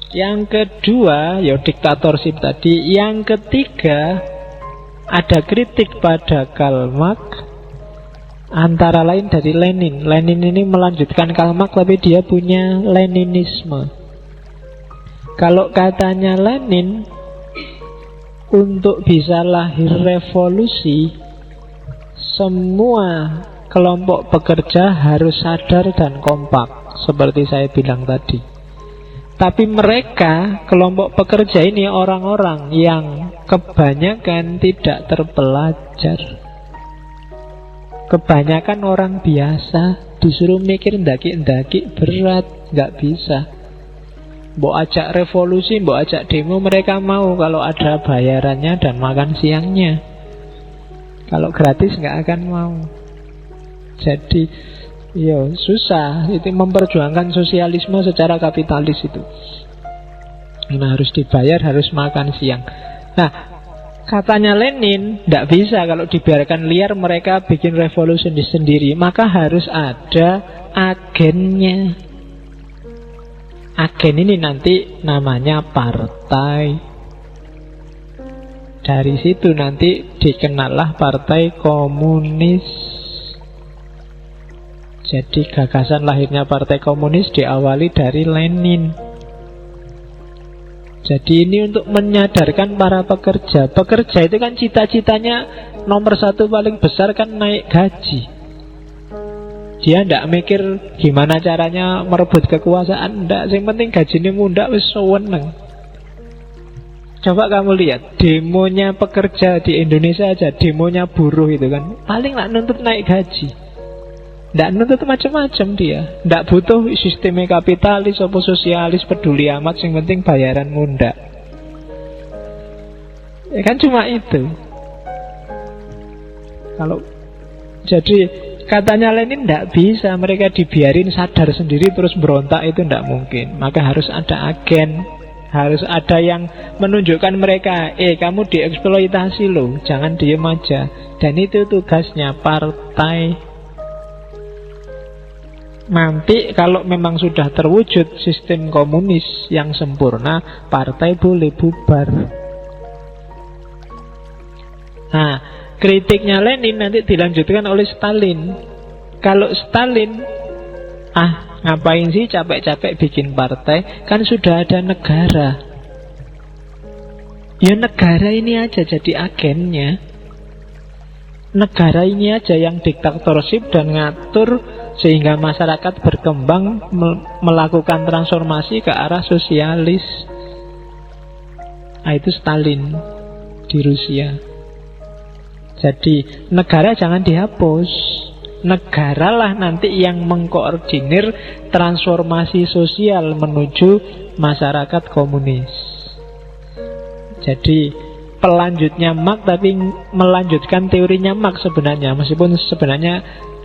Yang kedua, ya diktatorship tadi. Yang ketiga, ada kritik pada Karl Marx, antara lain dari Lenin. Lenin ini melanjutkan Karl Marx, tapi dia punya Leninisme. Kalau katanya Lenin, untuk bisa lahir revolusi, semua kelompok pekerja harus sadar dan kompak, seperti saya bilang tadi. Tapi mereka, kelompok pekerja ini, orang-orang yang kebanyakan tidak terpelajar. Kebanyakan orang biasa, disuruh mikir ndaki-ndaki berat, nggak bisa. Mbok ajak revolusi, mbok ajak demo, mereka mau kalau ada bayarannya dan makan siangnya. Kalau gratis nggak akan mau. Jadi ya susah itu memperjuangkan sosialisme secara kapitalis itu. Nah, harus dibayar, harus makan siang. Nah, katanya Lenin, tidak bisa kalau dibiarkan liar mereka bikin revolusi sendiri, maka harus ada agennya. Agen ini nanti namanya partai. Dari situ nanti dikenallah Partai Komunis. Jadi gagasan lahirnya Partai Komunis diawali dari Lenin. Jadi ini untuk menyadarkan para pekerja. Pekerja itu kan cita-citanya nomor satu paling besar kan naik gaji. Dia ndak mikir gimana caranya merebut kekuasaan, ndak. Yang penting gajinya mundak wis seneng. Coba kamu lihat demonya pekerja di Indonesia aja, demonya buruh itu kan paling lah nuntut naik gaji. Ndak nuntut macam-macam dia. Ndak butuh sistemnya kapitalis atau sosialis, peduli amat, yang penting bayaran mundak. Ya kan cuma itu. Kalau jadi katanya Lenin tidak bisa mereka dibiarin sadar sendiri terus berontak, itu tidak mungkin. Maka harus ada agen, harus ada yang menunjukkan mereka, kamu dieksploitasi loh, jangan diem aja. Dan itu tugasnya partai. Nanti kalau memang sudah terwujud sistem komunis yang sempurna, partai boleh bubar. Nah, kritiknya Lenin nanti dilanjutkan oleh Stalin. Kalau Stalin, ngapain sih capek-capek bikin partai, kan sudah ada negara. Ya negara ini aja jadi agennya. Negara ini aja yang diktatorship dan ngatur sehingga masyarakat berkembang, melakukan transformasi ke arah sosialis. Itu Stalin di Rusia. Jadi negara jangan dihapus. Negaralah nanti yang mengkoordinir transformasi sosial menuju masyarakat komunis. Jadi pelanjutnya Marx, tapi melanjutkan teorinya Marx sebenarnya. Meskipun sebenarnya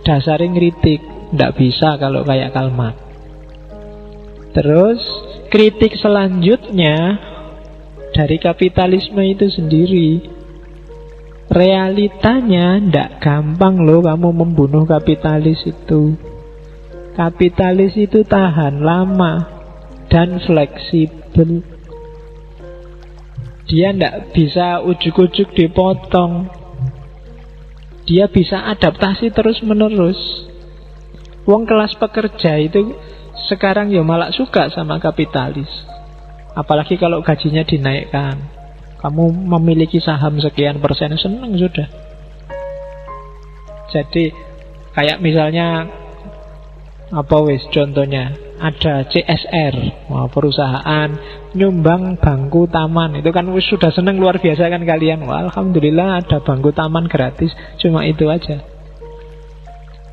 dasarnya ngeritik, tidak bisa kalau kayak Karl Marx. Terus kritik selanjutnya dari kapitalisme itu sendiri. Realitanya tidak gampang loh kamu membunuh kapitalis itu. Kapitalis itu tahan lama dan fleksibel. Dia tidak bisa ujuk-ujuk dipotong. Dia bisa adaptasi terus-menerus. Wong kelas pekerja itu sekarang ya malah suka sama kapitalis. Apalagi kalau gajinya dinaikkan. Kamu memiliki saham sekian persen, seneng sudah. Jadi kayak misalnya Apa wis contohnya? Ada CSR, wah, perusahaan nyumbang bangku taman. Itu kan wis sudah seneng luar biasa kan kalian. Wah, alhamdulillah ada bangku taman gratis. Cuma itu aja.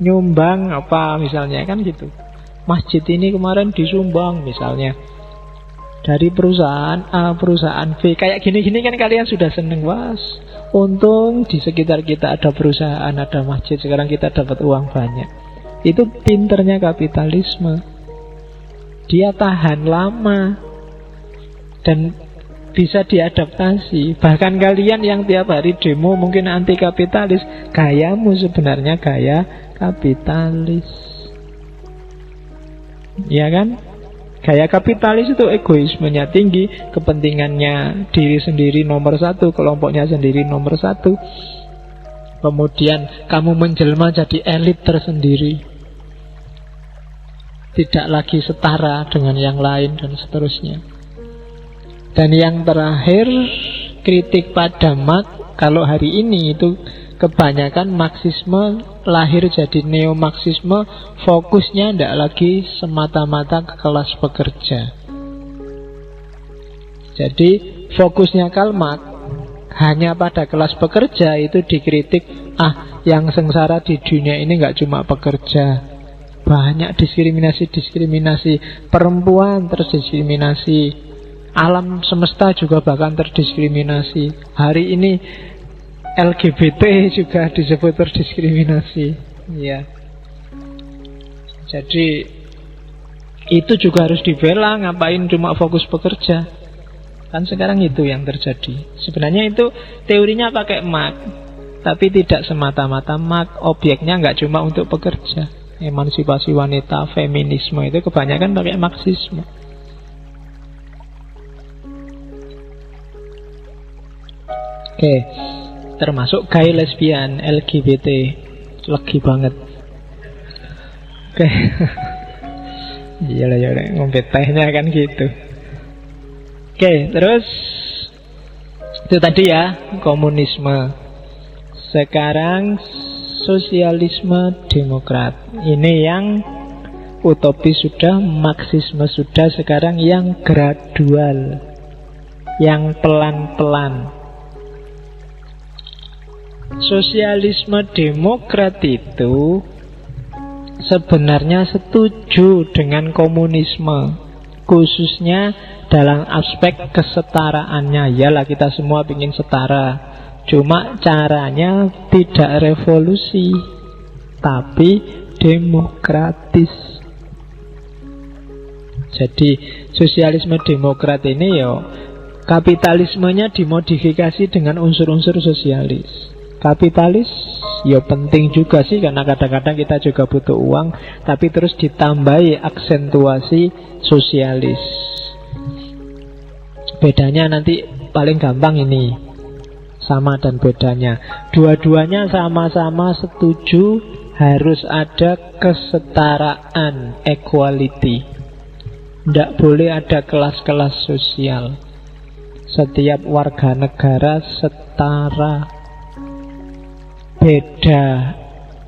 Nyumbang apa misalnya kan gitu. Masjid ini kemarin disumbang misalnya dari perusahaan A, perusahaan B. Kayak gini-gini kan kalian sudah seneng. Wah, untung di sekitar kita ada perusahaan, ada masjid. Sekarang kita dapat uang banyak. Itu pinternya kapitalisme. Dia tahan lama dan bisa diadaptasi. Bahkan kalian yang tiap hari demo mungkin anti kapitalis, gayamu sebenarnya gaya kapitalis. Ya kan? Gaya kapitalis itu egoismenya tinggi, kepentingannya diri sendiri nomor satu, kelompoknya sendiri nomor satu. Kemudian kamu menjelma jadi elit tersendiri, tidak lagi setara dengan yang lain dan seterusnya. Dan yang terakhir, kritik pada Marx. Kalau hari ini itu kebanyakan Marxisme lahir jadi neo-Marxisme, fokusnya tidak lagi semata-mata ke kelas pekerja. Jadi fokusnya Karl Marx hanya pada kelas pekerja, itu dikritik. Yang sengsara di dunia ini nggak cuma pekerja, banyak diskriminasi. Perempuan terdiskriminasi, alam semesta juga bahkan terdiskriminasi. Hari ini LGBT juga disebut terdiskriminasi. Ya. Jadi itu juga harus dibela. Ngapain cuma fokus pekerja? Kan sekarang itu yang terjadi. Sebenarnya itu teorinya pakai Marx, tapi tidak semata-mata Marx. Objeknya nggak cuma untuk pekerja. Emansipasi wanita, feminisme itu kebanyakan pakai Marxisme. Oke, termasuk gay, lesbian, LGBT. Legi banget. Oke. Iyalah ya, ngombe tehnya kan gitu. Oke, terus itu tadi ya, komunisme. Sekarang sosialisme demokrat. Ini yang utopis sudah, Marxisme sudah. Sekarang yang gradual, yang pelan-pelan. Sosialisme demokrat itu sebenarnya setuju dengan komunisme, khususnya dalam aspek kesetaraannya. Yalah, kita semua ingin setara, cuma caranya tidak revolusi, tapi demokratis. Jadi sosialisme demokrat ini kapitalismenya dimodifikasi dengan unsur-unsur sosialis. Kapitalis penting juga sih, karena kadang-kadang kita juga butuh uang, tapi terus ditambahi aksentuasi sosialis. Bedanya nanti paling gampang ini, sama dan bedanya. Dua-duanya sama-sama setuju harus ada kesetaraan, equality. Tidak boleh ada kelas-kelas sosial. Setiap warga negara setara. Beda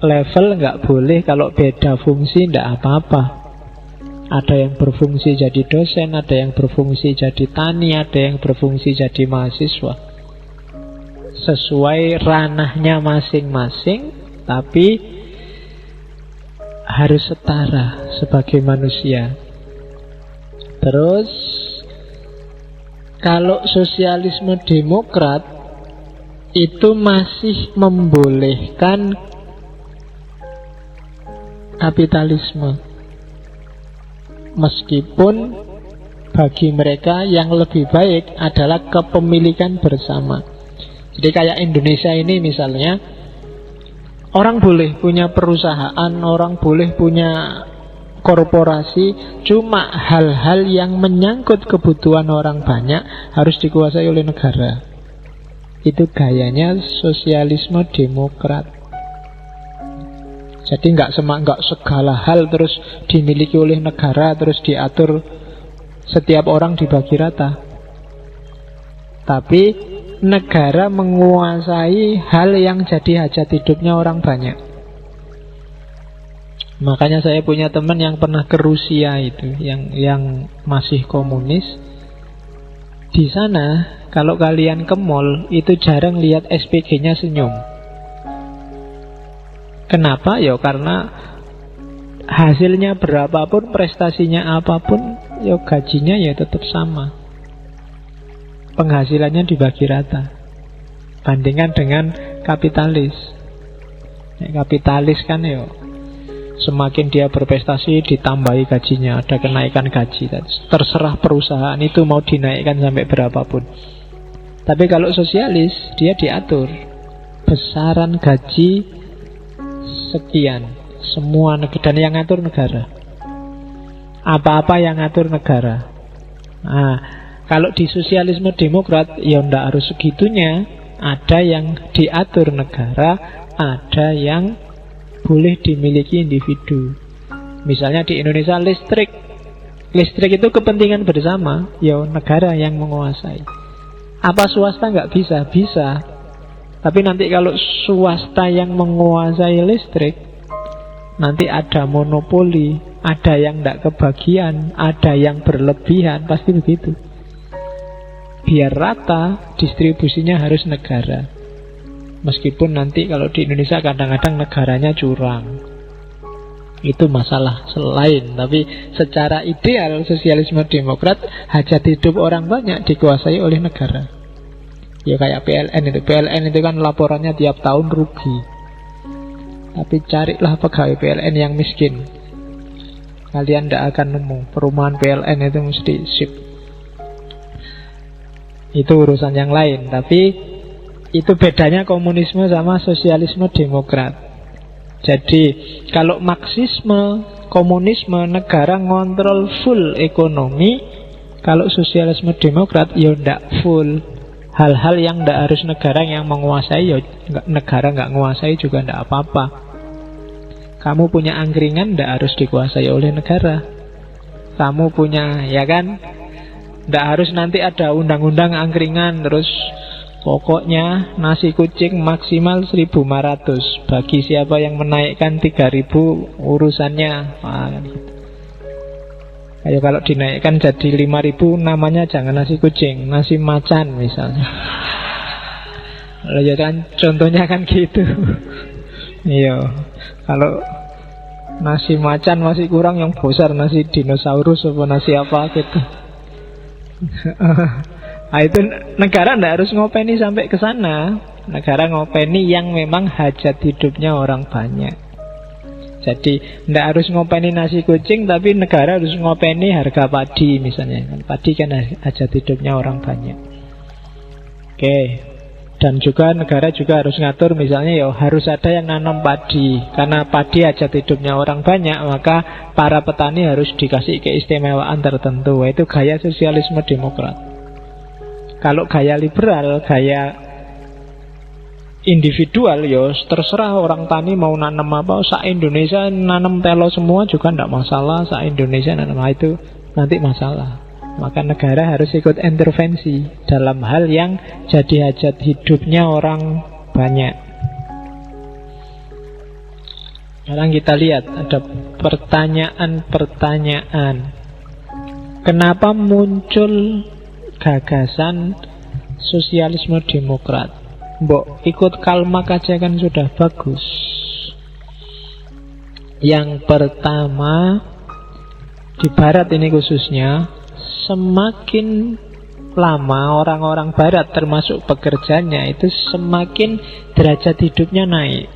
level nggak boleh, kalau beda fungsi tidak apa-apa. Ada yang berfungsi jadi dosen, ada yang berfungsi jadi tani, ada yang berfungsi jadi mahasiswa. Sesuai ranahnya masing-masing, tapi harus setara sebagai manusia. Terus kalau sosialisme demokrat itu masih membolehkan kapitalisme, meskipun bagi mereka yang lebih baik adalah kepemilikan bersama. Jadi kayak Indonesia ini misalnya, orang boleh punya perusahaan, orang boleh punya korporasi, cuma hal-hal yang menyangkut kebutuhan orang banyak harus dikuasai oleh negara. Itu gayanya sosialisme demokrat. Jadi nggak segala hal terus dimiliki oleh negara, terus diatur setiap orang dibagi rata. Tapi negara menguasai hal yang jadi hajat hidupnya orang banyak. Makanya saya punya teman yang pernah ke Rusia itu, yang masih komunis. Di sana kalau kalian ke mall itu jarang lihat SPG-nya senyum. Kenapa? Ya karena hasilnya berapapun, prestasinya apapun, ya gajinya ya tetap sama. Penghasilannya dibagi rata. Bandingkan dengan kapitalis. Kapitalis kan ya semakin dia berprestasi ditambahi gajinya, ada kenaikan gaji. Terserah perusahaan itu mau dinaikkan sampai berapapun. Tapi kalau sosialis dia diatur. Besaran gaji sekian. Semua negara, dan yang ngatur negara. Apa-apa yang ngatur negara. Nah, kalau di sosialisme demokrat ya ndak harus segitunya. Ada yang diatur negara, ada yang boleh dimiliki individu. Misalnya di Indonesia listrik itu kepentingan bersama, ya negara yang menguasai. Apa swasta nggak bisa? Bisa. Tapi nanti kalau swasta yang menguasai listrik, nanti ada monopoli, ada yang nggak kebagian, ada yang berlebihan, pasti begitu. Biar rata, distribusinya harus negara. Meskipun nanti kalau di Indonesia kadang-kadang negaranya curang. Itu masalah selain. Tapi secara ideal sosialisme demokrat, hajat hidup orang banyak dikuasai oleh negara. Ya kayak PLN itu. PLN itu kan laporannya tiap tahun rugi. Tapi carilah pegawai PLN yang miskin. Kalian tidak akan nemu. Perumahan PLN itu mesti sip. Itu urusan yang lain. Tapi itu bedanya komunisme sama sosialisme demokrat. Jadi kalau Marxisme, komunisme, negara ngontrol full ekonomi. Kalau sosialisme demokrat ya ndak full. Hal-hal yang ndak harus negara yang menguasai, ya negara nggak menguasai juga ndak apa-apa. Kamu punya angkringan ndak harus dikuasai oleh negara. Kamu punya, ya kan, ndak harus nanti ada undang-undang angkringan terus pokoknya nasi kucing maksimal 1.500. Bagi siapa yang menaikkan 3.000 urusannya. Ayo kalau dinaikkan jadi 5.000 namanya jangan nasi kucing, nasi macan misalnya. Ya kan contohnya kan gitu. Iya. Kalau nasi macan masih kurang, yang besar nasi dinosaurus atau nasi apa gitu. Nah, itu negara tidak harus ngopeni sampai ke sana. Negara ngopeni yang memang hajat hidupnya orang banyak. Jadi tidak harus ngopeni nasi kucing, tapi negara harus ngopeni harga padi misalnya. Padi kan hajat hidupnya orang banyak. Oke. Dan juga negara juga harus ngatur misalnya ya harus ada yang nanam padi. Karena padi hajat hidupnya orang banyak, maka para petani harus dikasih keistimewaan tertentu. Itu gaya sosialisme demokrat. Kalau gaya liberal, gaya individual, ya terserah orang tani mau nanam apa. Se-Indonesia nanam telo semua juga tidak masalah. Se-Indonesia nanam itu nanti masalah. Maka negara harus ikut intervensi dalam hal yang jadi hajat hidupnya orang banyak. Sekarang kita lihat ada pertanyaan-pertanyaan. Kenapa muncul gagasan sosialisme demokrat? Mbok ikut Karl Marx aja kan sudah bagus. Yang pertama, di barat ini khususnya, semakin lama orang-orang barat termasuk pekerjanya itu semakin derajat hidupnya naik,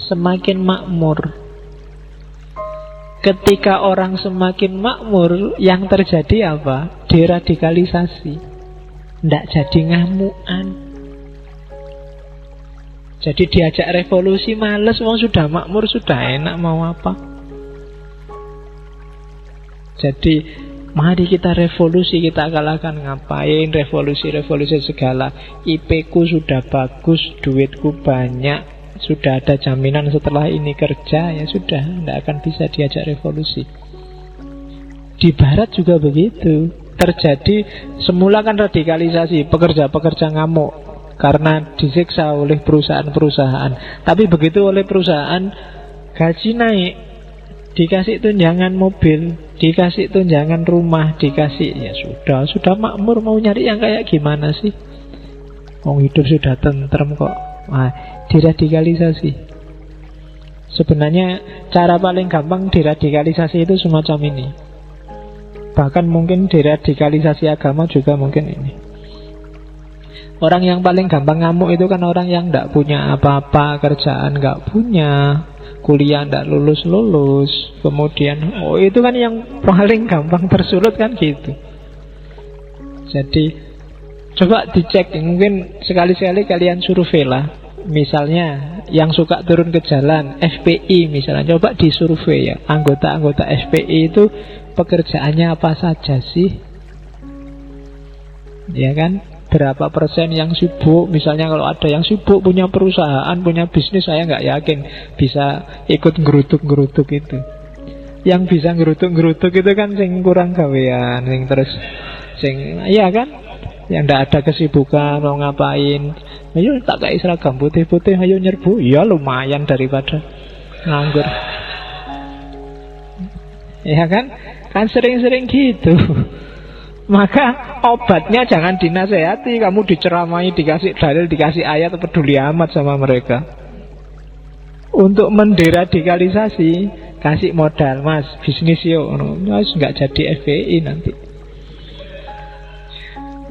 semakin makmur. Ketika orang semakin makmur, yang terjadi apa? Deradikalisasi. Tidak jadi ngamuan. Jadi diajak revolusi males, wong sudah makmur, sudah enak, mau apa? Jadi mari kita revolusi, kita kalahkan. Ngapain revolusi segala? IP ku sudah bagus, duitku banyak, sudah ada jaminan setelah ini kerja, ya sudah, tidak akan bisa diajak revolusi. Di barat juga begitu. Terjadi semula kan radikalisasi, pekerja-pekerja ngamuk karena disiksa oleh perusahaan-perusahaan. Tapi begitu oleh perusahaan gaji naik, Dikasih tunjangan mobil, dikasih tunjangan rumah, dikasih, ya sudah makmur. Mau nyari yang kayak gimana sih? Mau hidup sudah tentrem kok. Diradikalisasi. Sebenarnya cara paling gampang diradikalisasi itu semacam ini. Bahkan mungkin diradikalisasi agama juga mungkin ini. Orang yang paling gampang ngamuk itu kan orang yang tidak punya apa-apa, kerjaan nggak punya, kuliah tidak lulus-lulus. Kemudian, itu kan yang paling gampang tersulut kan gitu. Jadi coba dicek, mungkin sekali-sekali kalian survei lah. Misalnya yang suka turun ke jalan, FPI misalnya, coba disurvei ya. Anggota-anggota FPI itu pekerjaannya apa saja sih? Ya kan? Berapa persen yang sibuk? Misalnya kalau ada yang sibuk punya perusahaan, punya bisnis, saya nggak yakin bisa ikut ngerutuk-ngerutuk itu. Yang bisa ngerutuk-ngerutuk itu kan sing kurang gawean, sing terus iya kan? Yang ndak ada kesibukan, mau ngapain? Ayo tak kayak seragam putih-putih, ayo nyerbu. Ya lumayan daripada nganggur. Ya kan? Kan sering-sering gitu. Maka obatnya jangan dinasehati, kamu diceramai, dikasih dalil, dikasih ayat, peduli amat sama mereka. Untuk menderadikalisasi, kasih modal, mas, bisnis yuk. Mas, nggak jadi FPI nanti.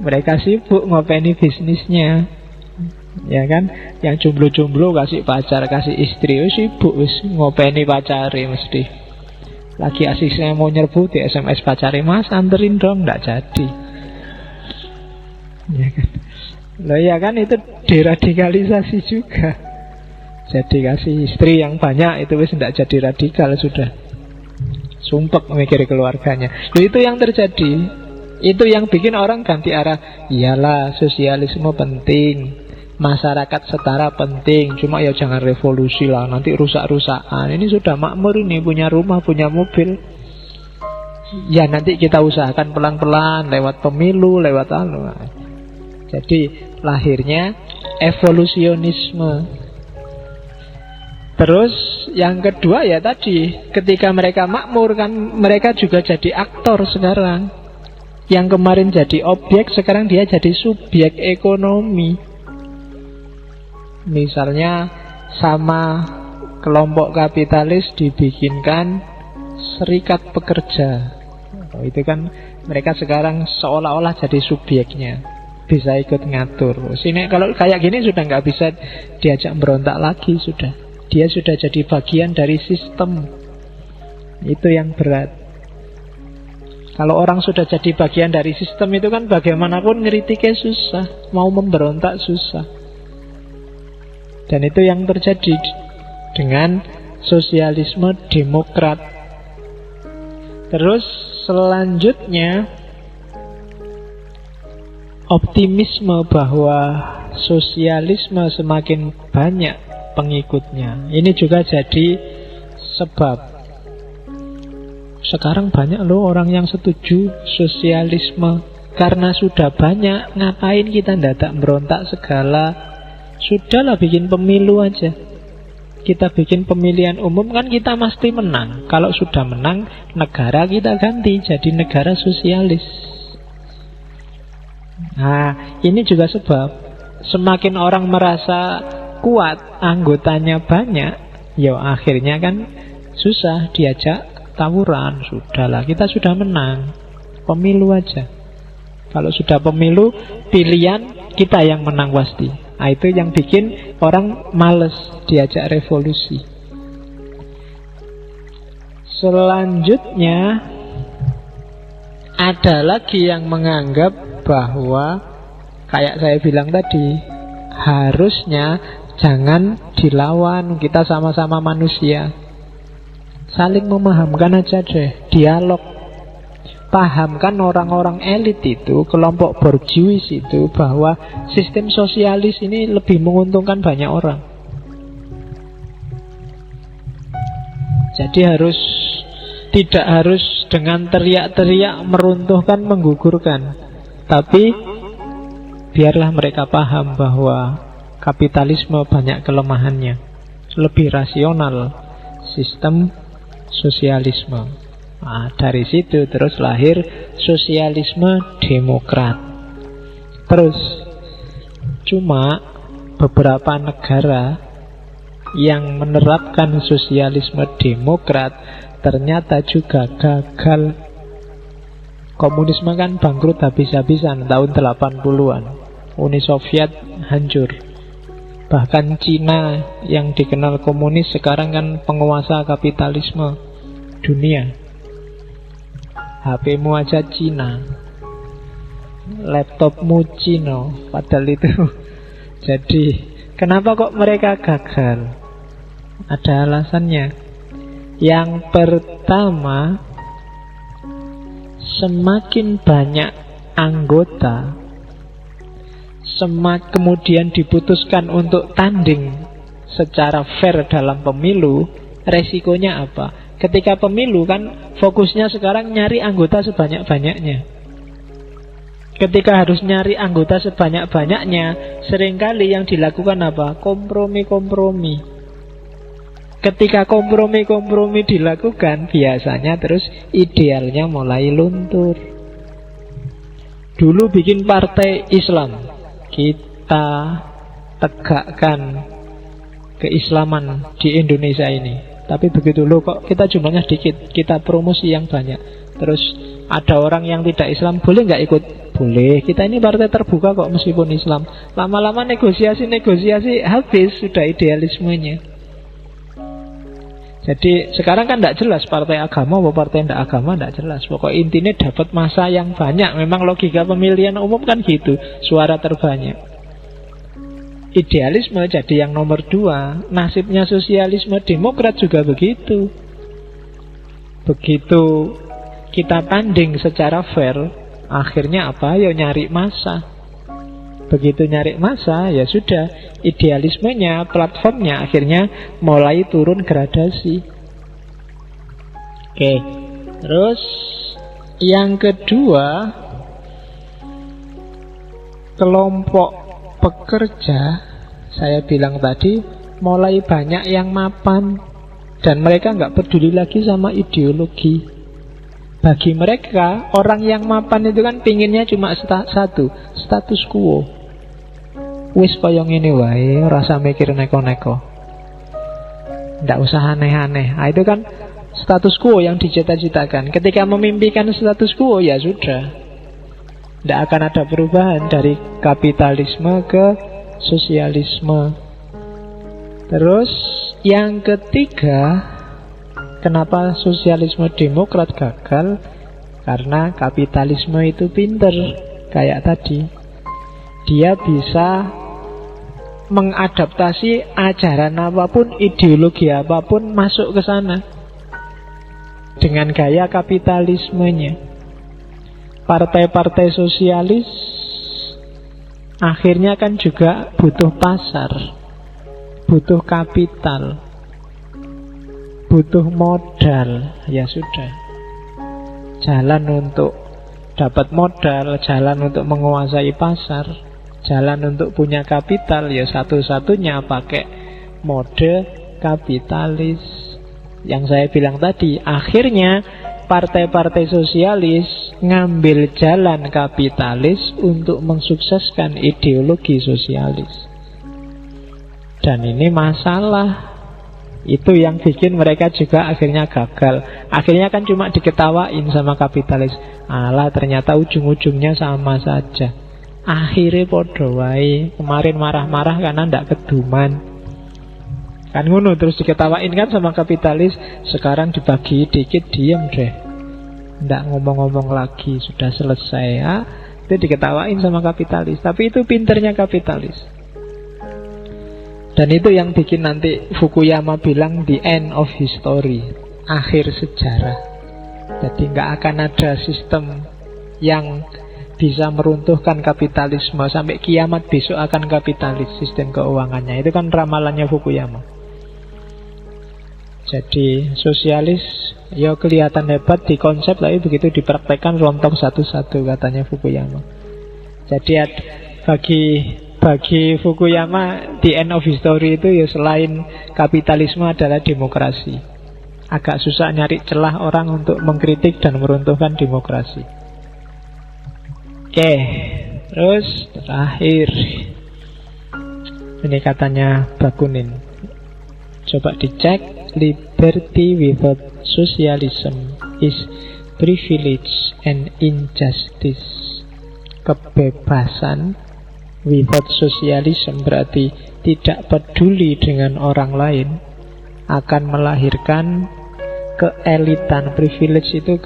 Mereka sibuk ngopeni bisnisnya, ya kan? Yang jomblo-jomblo kasih pacar, kasih istri, sibuk ngopeni pacari mesti. Lagi asik saya mau nyerbu di SMS pacari, mas anterin dong, nggak jadi. Ya kan? Loh ya kan, itu deradikalisasi juga. Jadi kasih istri yang banyak itu wis nggak jadi radikal sudah. Sumpek mikir keluarganya. Loh, itu yang terjadi. Itu yang bikin orang ganti arah. Iyalah, sosialisme penting, masyarakat setara penting, cuma ya jangan revolusi lah, nanti rusak-rusakan. Ini sudah makmur ini, punya rumah, punya mobil. Ya nanti kita usahakan pelan-pelan, lewat pemilu, lewat anu. Jadi lahirnya evolusionisme. Terus yang kedua ya tadi, ketika mereka makmur kan, mereka juga jadi aktor sekarang. Yang kemarin jadi objek, sekarang dia jadi subjek ekonomi. Misalnya sama kelompok kapitalis dibikinkan serikat pekerja. Itu kan mereka sekarang seolah-olah jadi subjeknya, bisa ikut ngatur. Sini kalau kayak gini sudah nggak bisa diajak berontak lagi, sudah. Dia sudah jadi bagian dari sistem. Itu yang berat. Kalau orang sudah jadi bagian dari sistem itu kan bagaimanapun ngeritiknya susah, mau memberontak susah. Dan itu yang terjadi dengan sosialisme demokrat. Terus selanjutnya optimisme bahwa sosialisme semakin banyak pengikutnya. Ini juga jadi sebab sekarang banyak loh orang yang setuju sosialisme. Karena sudah banyak, ngapain kita ndadak berontak segala? Sudahlah bikin pemilu aja. Kita bikin pemilihan umum kan kita pasti menang. Kalau sudah menang, negara kita ganti jadi negara sosialis. Nah, ini juga sebab semakin orang merasa kuat, anggotanya banyak, ya akhirnya kan susah diajak tawuran. Sudahlah, kita sudah menang, pemilu aja. Kalau sudah pemilu, pilihan kita yang menang pasti. Nah, itu yang bikin orang males diajak revolusi. Selanjutnya ada lagi yang menganggap bahwa kayak saya bilang tadi, harusnya jangan dilawan, kita sama-sama manusia. Saling memahamkan aja deh, dialog. Pahamkan orang-orang elit itu, kelompok borjuis itu, bahwa sistem sosialis ini lebih menguntungkan banyak orang. Jadi tidak harus dengan teriak-teriak meruntuhkan, menggugurkan, tapi biarlah mereka paham bahwa kapitalisme banyak kelemahannya, lebih rasional sistem sosialisme. Nah, dari situ terus lahir sosialisme demokrat. Terus cuma beberapa negara yang menerapkan sosialisme demokrat ternyata juga gagal. Komunisme kan bangkrut habis-habisan tahun 80-an. Uni Soviet hancur. Bahkan Cina yang dikenal komunis sekarang kan penguasa kapitalisme dunia. HP-mu aja Cina, laptopmu Cina, padahal itu. Jadi kenapa kok mereka gagal? Ada alasannya. Yang pertama, semakin banyak anggota, kemudian diputuskan untuk tanding secara fair dalam pemilu, resikonya apa? Ketika pemilu kan fokusnya sekarang nyari anggota sebanyak-banyaknya. Ketika harus nyari anggota sebanyak-banyaknya, seringkali yang dilakukan apa? Kompromi-kompromi. Ketika kompromi-kompromi dilakukan, biasanya terus idealnya mulai luntur. Dulu bikin partai Islam, kita tegakkan keislaman di Indonesia ini. Tapi begitu loh, kok kita jumlahnya sedikit, kita promosi yang banyak. Terus ada orang yang tidak Islam, boleh nggak ikut? Boleh, kita ini partai terbuka kok meskipun Islam. Lama-lama negosiasi habis sudah idealismenya. Jadi sekarang kan tidak jelas partai agama atau partai tidak agama, tidak jelas. Pokok intinya dapat masa yang banyak. Memang logika pemilihan umum kan gitu, suara terbanyak. Idealisme jadi yang nomor 2. Nasibnya sosialisme demokrat juga begitu. Begitu kita tanding secara fair, akhirnya apa? Ya nyari masa. Begitu nyari masa, ya sudah, idealismenya, platformnya akhirnya mulai turun gradasi. Oke. Terus yang kedua, kelompok pekerja, saya bilang tadi, mulai banyak yang mapan. Dan mereka nggak peduli lagi sama ideologi. Bagi mereka, orang yang mapan itu kan pinginnya cuma satu, status quo. Wis koyong ini wae, rasa mikir neko-neko, nggak usah aneh-aneh. Nah, itu kan status quo yang dicita-citakan. Ketika memimpikan status quo, ya sudah, tidak akan ada perubahan dari kapitalisme ke sosialisme. Terus yang ketiga, kenapa sosialisme demokrat gagal? Karena kapitalisme itu pinter. Kayak tadi, dia bisa mengadaptasi ajaran apapun, ideologi apapun masuk ke sana dengan gaya kapitalismenya. Partai-partai sosialis akhirnya kan juga butuh pasar, butuh kapital, butuh modal. Ya sudah, jalan untuk dapat modal, jalan untuk menguasai pasar, jalan untuk punya kapital, ya satu-satunya pakai mode kapitalis. Yang saya bilang tadi, akhirnya partai-partai sosialis ngambil jalan kapitalis untuk mensukseskan ideologi sosialis. Dan ini masalah. Itu yang bikin mereka juga akhirnya gagal. Akhirnya kan cuma diketawain sama kapitalis. Alah, ternyata ujung-ujungnya sama saja. Akhirnya podo wae. Kemarin marah-marah karena ndak keduman. Kan ngono, terus diketawain kan sama kapitalis. Sekarang dibagi dikit, diem deh, ndak ngomong-ngomong lagi, sudah selesai ya. Itu diketawain sama kapitalis. Tapi itu pinternya kapitalis. Dan itu yang bikin nanti Fukuyama bilang the end of history, akhir sejarah. Jadi nggak akan ada sistem yang bisa meruntuhkan kapitalisme. Sampai kiamat besok akan kapitalis sistem keuangannya. Itu kan ramalannya Fukuyama. Jadi sosialis ya kelihatan hebat di konsep, tapi begitu dipraktekkan rontok satu-satu, katanya Fukuyama. Jadi bagi Fukuyama the end of history itu ya selain kapitalisme adalah demokrasi. agak susah nyari celah orang untuk mengkritik dan meruntuhkan demokrasi. Oke, terus terakhir ini katanya Bakunin. Coba dicek, liberty without socialism is privilege and injustice. Kebebasan without socialism berarti tidak peduli dengan orang lain, akan melahirkan keelitan. Privilege itu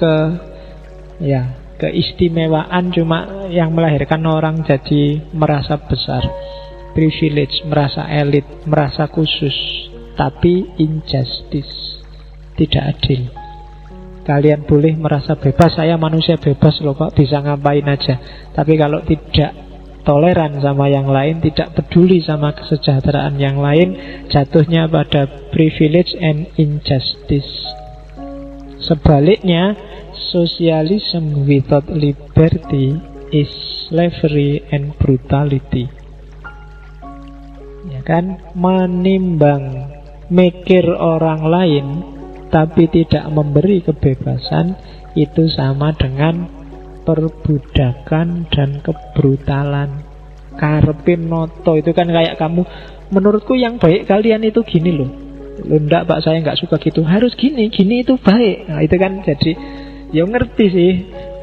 keistimewaan, cuma yang melahirkan orang jadi merasa besar. Privilege, merasa elit, merasa khusus. Tapi injustice, tidak adil. Kalian boleh merasa bebas, saya manusia bebas loh Pak, bisa ngapain aja. Tapi kalau tidak toleran sama yang lain, tidak peduli sama kesejahteraan yang lain, jatuhnya pada privilege and injustice. Sebaliknya, socialism without liberty is slavery and brutality. Ya kan, menimbang mikir orang lain tapi tidak memberi kebebasan, itu sama dengan perbudakan dan kebrutalan. Karepin noto itu kan kayak kamu, menurutku yang baik kalian itu gini loh. Enggak Pak, saya nggak suka gitu, harus gini itu baik. Nah itu kan jadi, ya ngerti sih,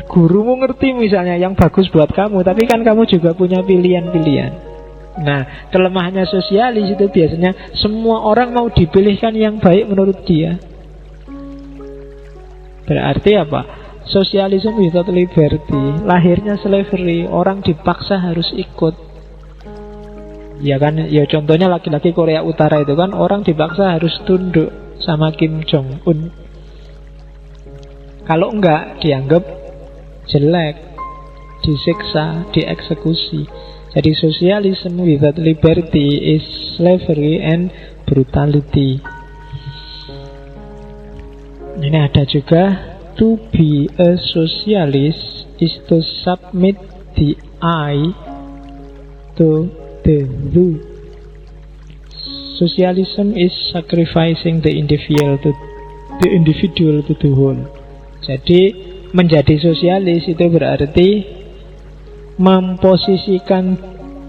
gurumu ngerti misalnya yang bagus buat kamu, tapi kan kamu juga punya pilihan-pilihan. Nah, kelemahannya sosialis itu biasanya semua orang mau dipilihkan yang baik menurut dia. Berarti apa? Sosialisme without liberty, lahirnya slavery, orang dipaksa harus ikut. Ya kan, ya contohnya laki-laki Korea Utara itu kan, orang dipaksa harus tunduk sama Kim Jong Un. Kalau enggak, dianggap jelek, disiksa, dieksekusi. Jadi socialism without liberty is slavery and brutality. Ini ada juga, to be a socialist is to submit the I to the who. Socialism is sacrificing the individual to the whole. Jadi menjadi sosialis itu berarti memposisikan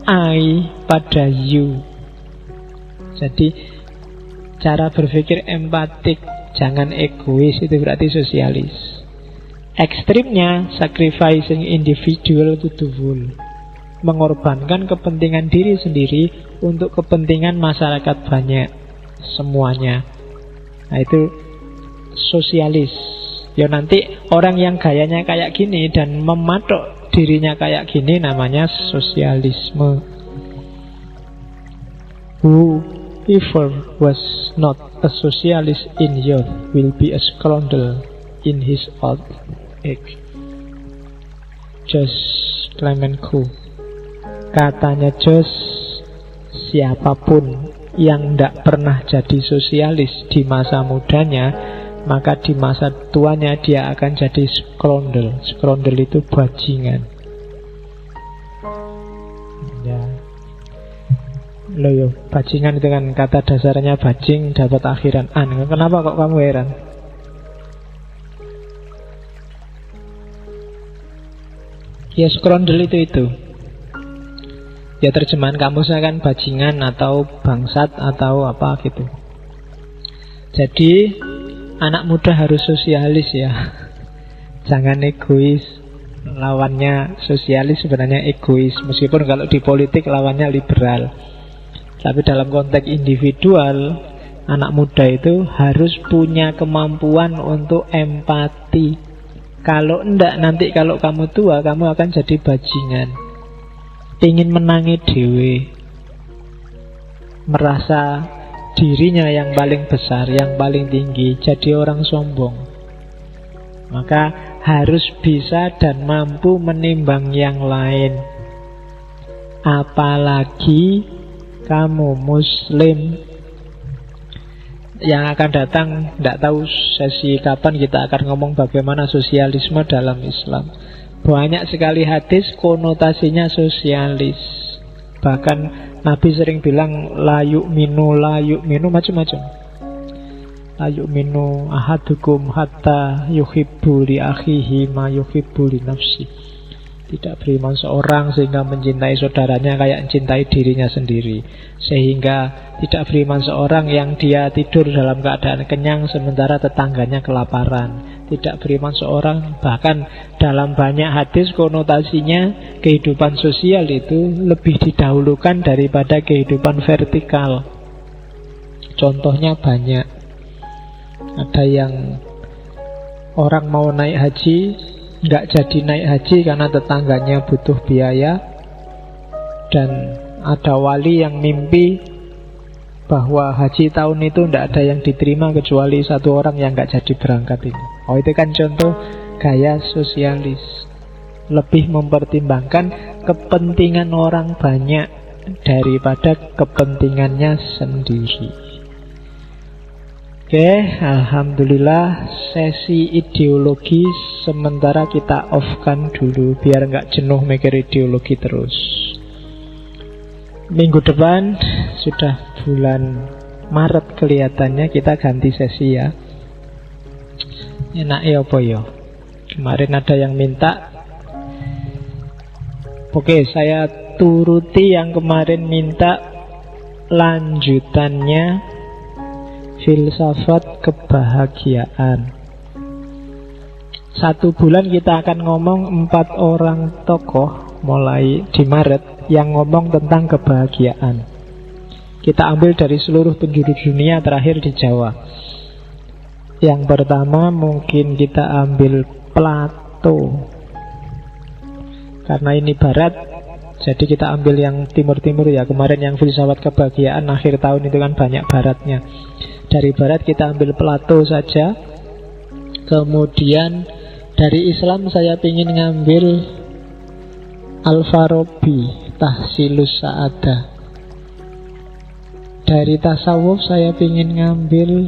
I pada you. Jadi cara berpikir empatik, jangan egois, itu berarti sosialis. Ekstrimnya sacrificing individual to the whole, mengorbankan kepentingan diri sendiri untuk kepentingan masyarakat banyak, semuanya. Nah itu sosialis. Ya nanti orang yang gayanya kayak gini dan mematok dirinya kayak gini namanya sosialisme. Whoever was not a socialist in youth will be a scoundrel in his old age. Jos Clemenceau. Katanya Jos, siapapun yang tidak pernah jadi sosialis di masa mudanya, maka di masa tuanya dia akan jadi scoundrel. Scoundrel itu bajingan. Ya. Loh yo, bajingan itu kan kata dasarnya bajing dapat akhiran an. Kenapa kok kamu heran? Ya scoundrel itu. Ya terjemahan kamusnya kan bajingan atau bangsat atau apa gitu. Jadi anak muda harus sosialis ya. Jangan egois. Lawannya sosialis sebenarnya egois. Meskipun kalau di politik lawannya liberal. Tapi dalam konteks individual, anak muda itu harus punya kemampuan untuk empati. Kalau enggak, nanti kalau kamu tua, kamu akan jadi bajingan. Ingin menangi dewe, merasa dirinya yang paling besar, yang paling tinggi, jadi orang sombong. Maka harus bisa dan mampu menimbang yang lain. Apalagi kamu muslim. Yang akan datang, tidak tahu sesi kapan kita akan ngomong bagaimana sosialisme dalam Islam. Banyak sekali hadis konotasinya sosialis. Bahkan Nabi sering bilang la yu'minu macam-macam. ayu'minu ahadukum hatta yuhibbu li akhihi ma yuhibbu li nafsi. Tidak beriman seorang sehingga mencintai saudaranya kayak mencintai dirinya sendiri. Sehingga tidak beriman seorang yang dia tidur dalam keadaan kenyang sementara tetangganya kelaparan. Tidak beriman seorang, bahkan dalam banyak hadis konotasinya kehidupan sosial itu lebih didahulukan daripada kehidupan vertikal. Contohnya banyak. Ada yang orang mau naik haji, nggak jadi naik haji karena tetangganya butuh biaya. Dan ada wali yang mimpi bahwa haji tahun itu tidak ada yang diterima kecuali satu orang yang nggak jadi berangkat ini. Oh, itu kan contoh gaya sosialis. Lebih mempertimbangkan kepentingan orang banyak daripada kepentingannya sendiri. Oke, alhamdulillah sesi ideologi sementara kita off-kan dulu biar nggak jenuh mikir ideologi terus. Minggu depan sudah bulan Maret kelihatannya kita ganti sesi ya. Enak ya apa ya? Kemarin ada yang minta. Oke, saya turuti yang kemarin minta lanjutannya filsafat kebahagiaan. 1 bulan kita akan ngomong 4 orang tokoh mulai di Maret yang ngomong tentang kebahagiaan. Kita ambil dari seluruh penjuru dunia, terakhir di Jawa. Yang pertama mungkin kita ambil Plato. Karena ini barat, jadi kita ambil yang timur-timur ya. Kemarin yang filsafat kebahagiaan akhir tahun itu kan banyak baratnya. Dari barat kita ambil Plato saja. Kemudian dari Islam saya ingin ngambil Al-Farabi, Tahsilus Sa'adah. Dari tasawuf saya ingin ngambil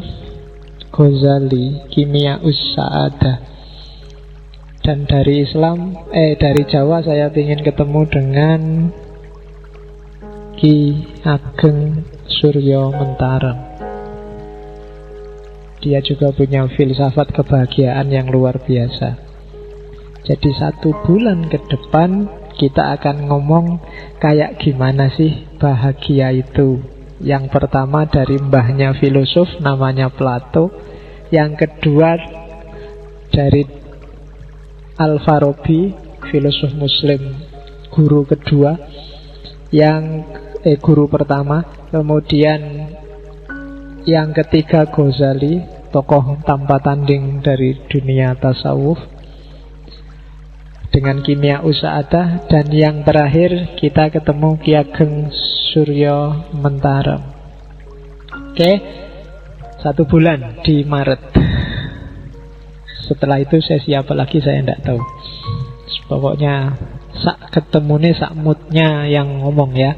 Ghazali, Kimiaus Sa'adah. Dan dari dari Jawa saya ingin ketemu dengan Ki Ageng Suryo Mentarem. Dia juga punya filsafat kebahagiaan yang luar biasa. Jadi 1 bulan ke depan kita akan ngomong kayak gimana sih bahagia itu. Yang pertama dari mbahnya filosof namanya Plato. Yang kedua dari Al-Farabi, filosof muslim, guru kedua. Guru pertama. Kemudian yang ketiga Ghazali, tokoh tanpa tanding dari dunia tasawuf, dengan Kimiaus Sa'adah. Dan yang terakhir kita ketemu Ki Ageng Suryo Mentarem. Oke, 1 bulan di Maret. Setelah itu sesi apa lagi saya tidak tahu. Pokoknya sak ketemune sak moodnya yang ngomong ya.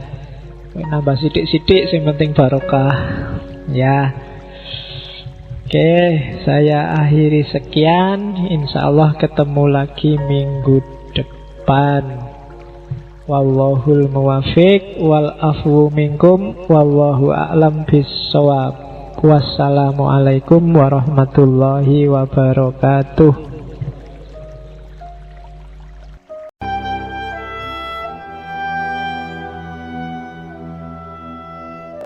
Nambah sidik-sidik, yang penting barokah ya. Oke, saya akhiri sekian. Insya Allah ketemu lagi minggu depan. Wallahul muwafiq wal afwu minkum wallahu a'lam bissawab. Wassalamualaikum warahmatullahi wabarakatuh.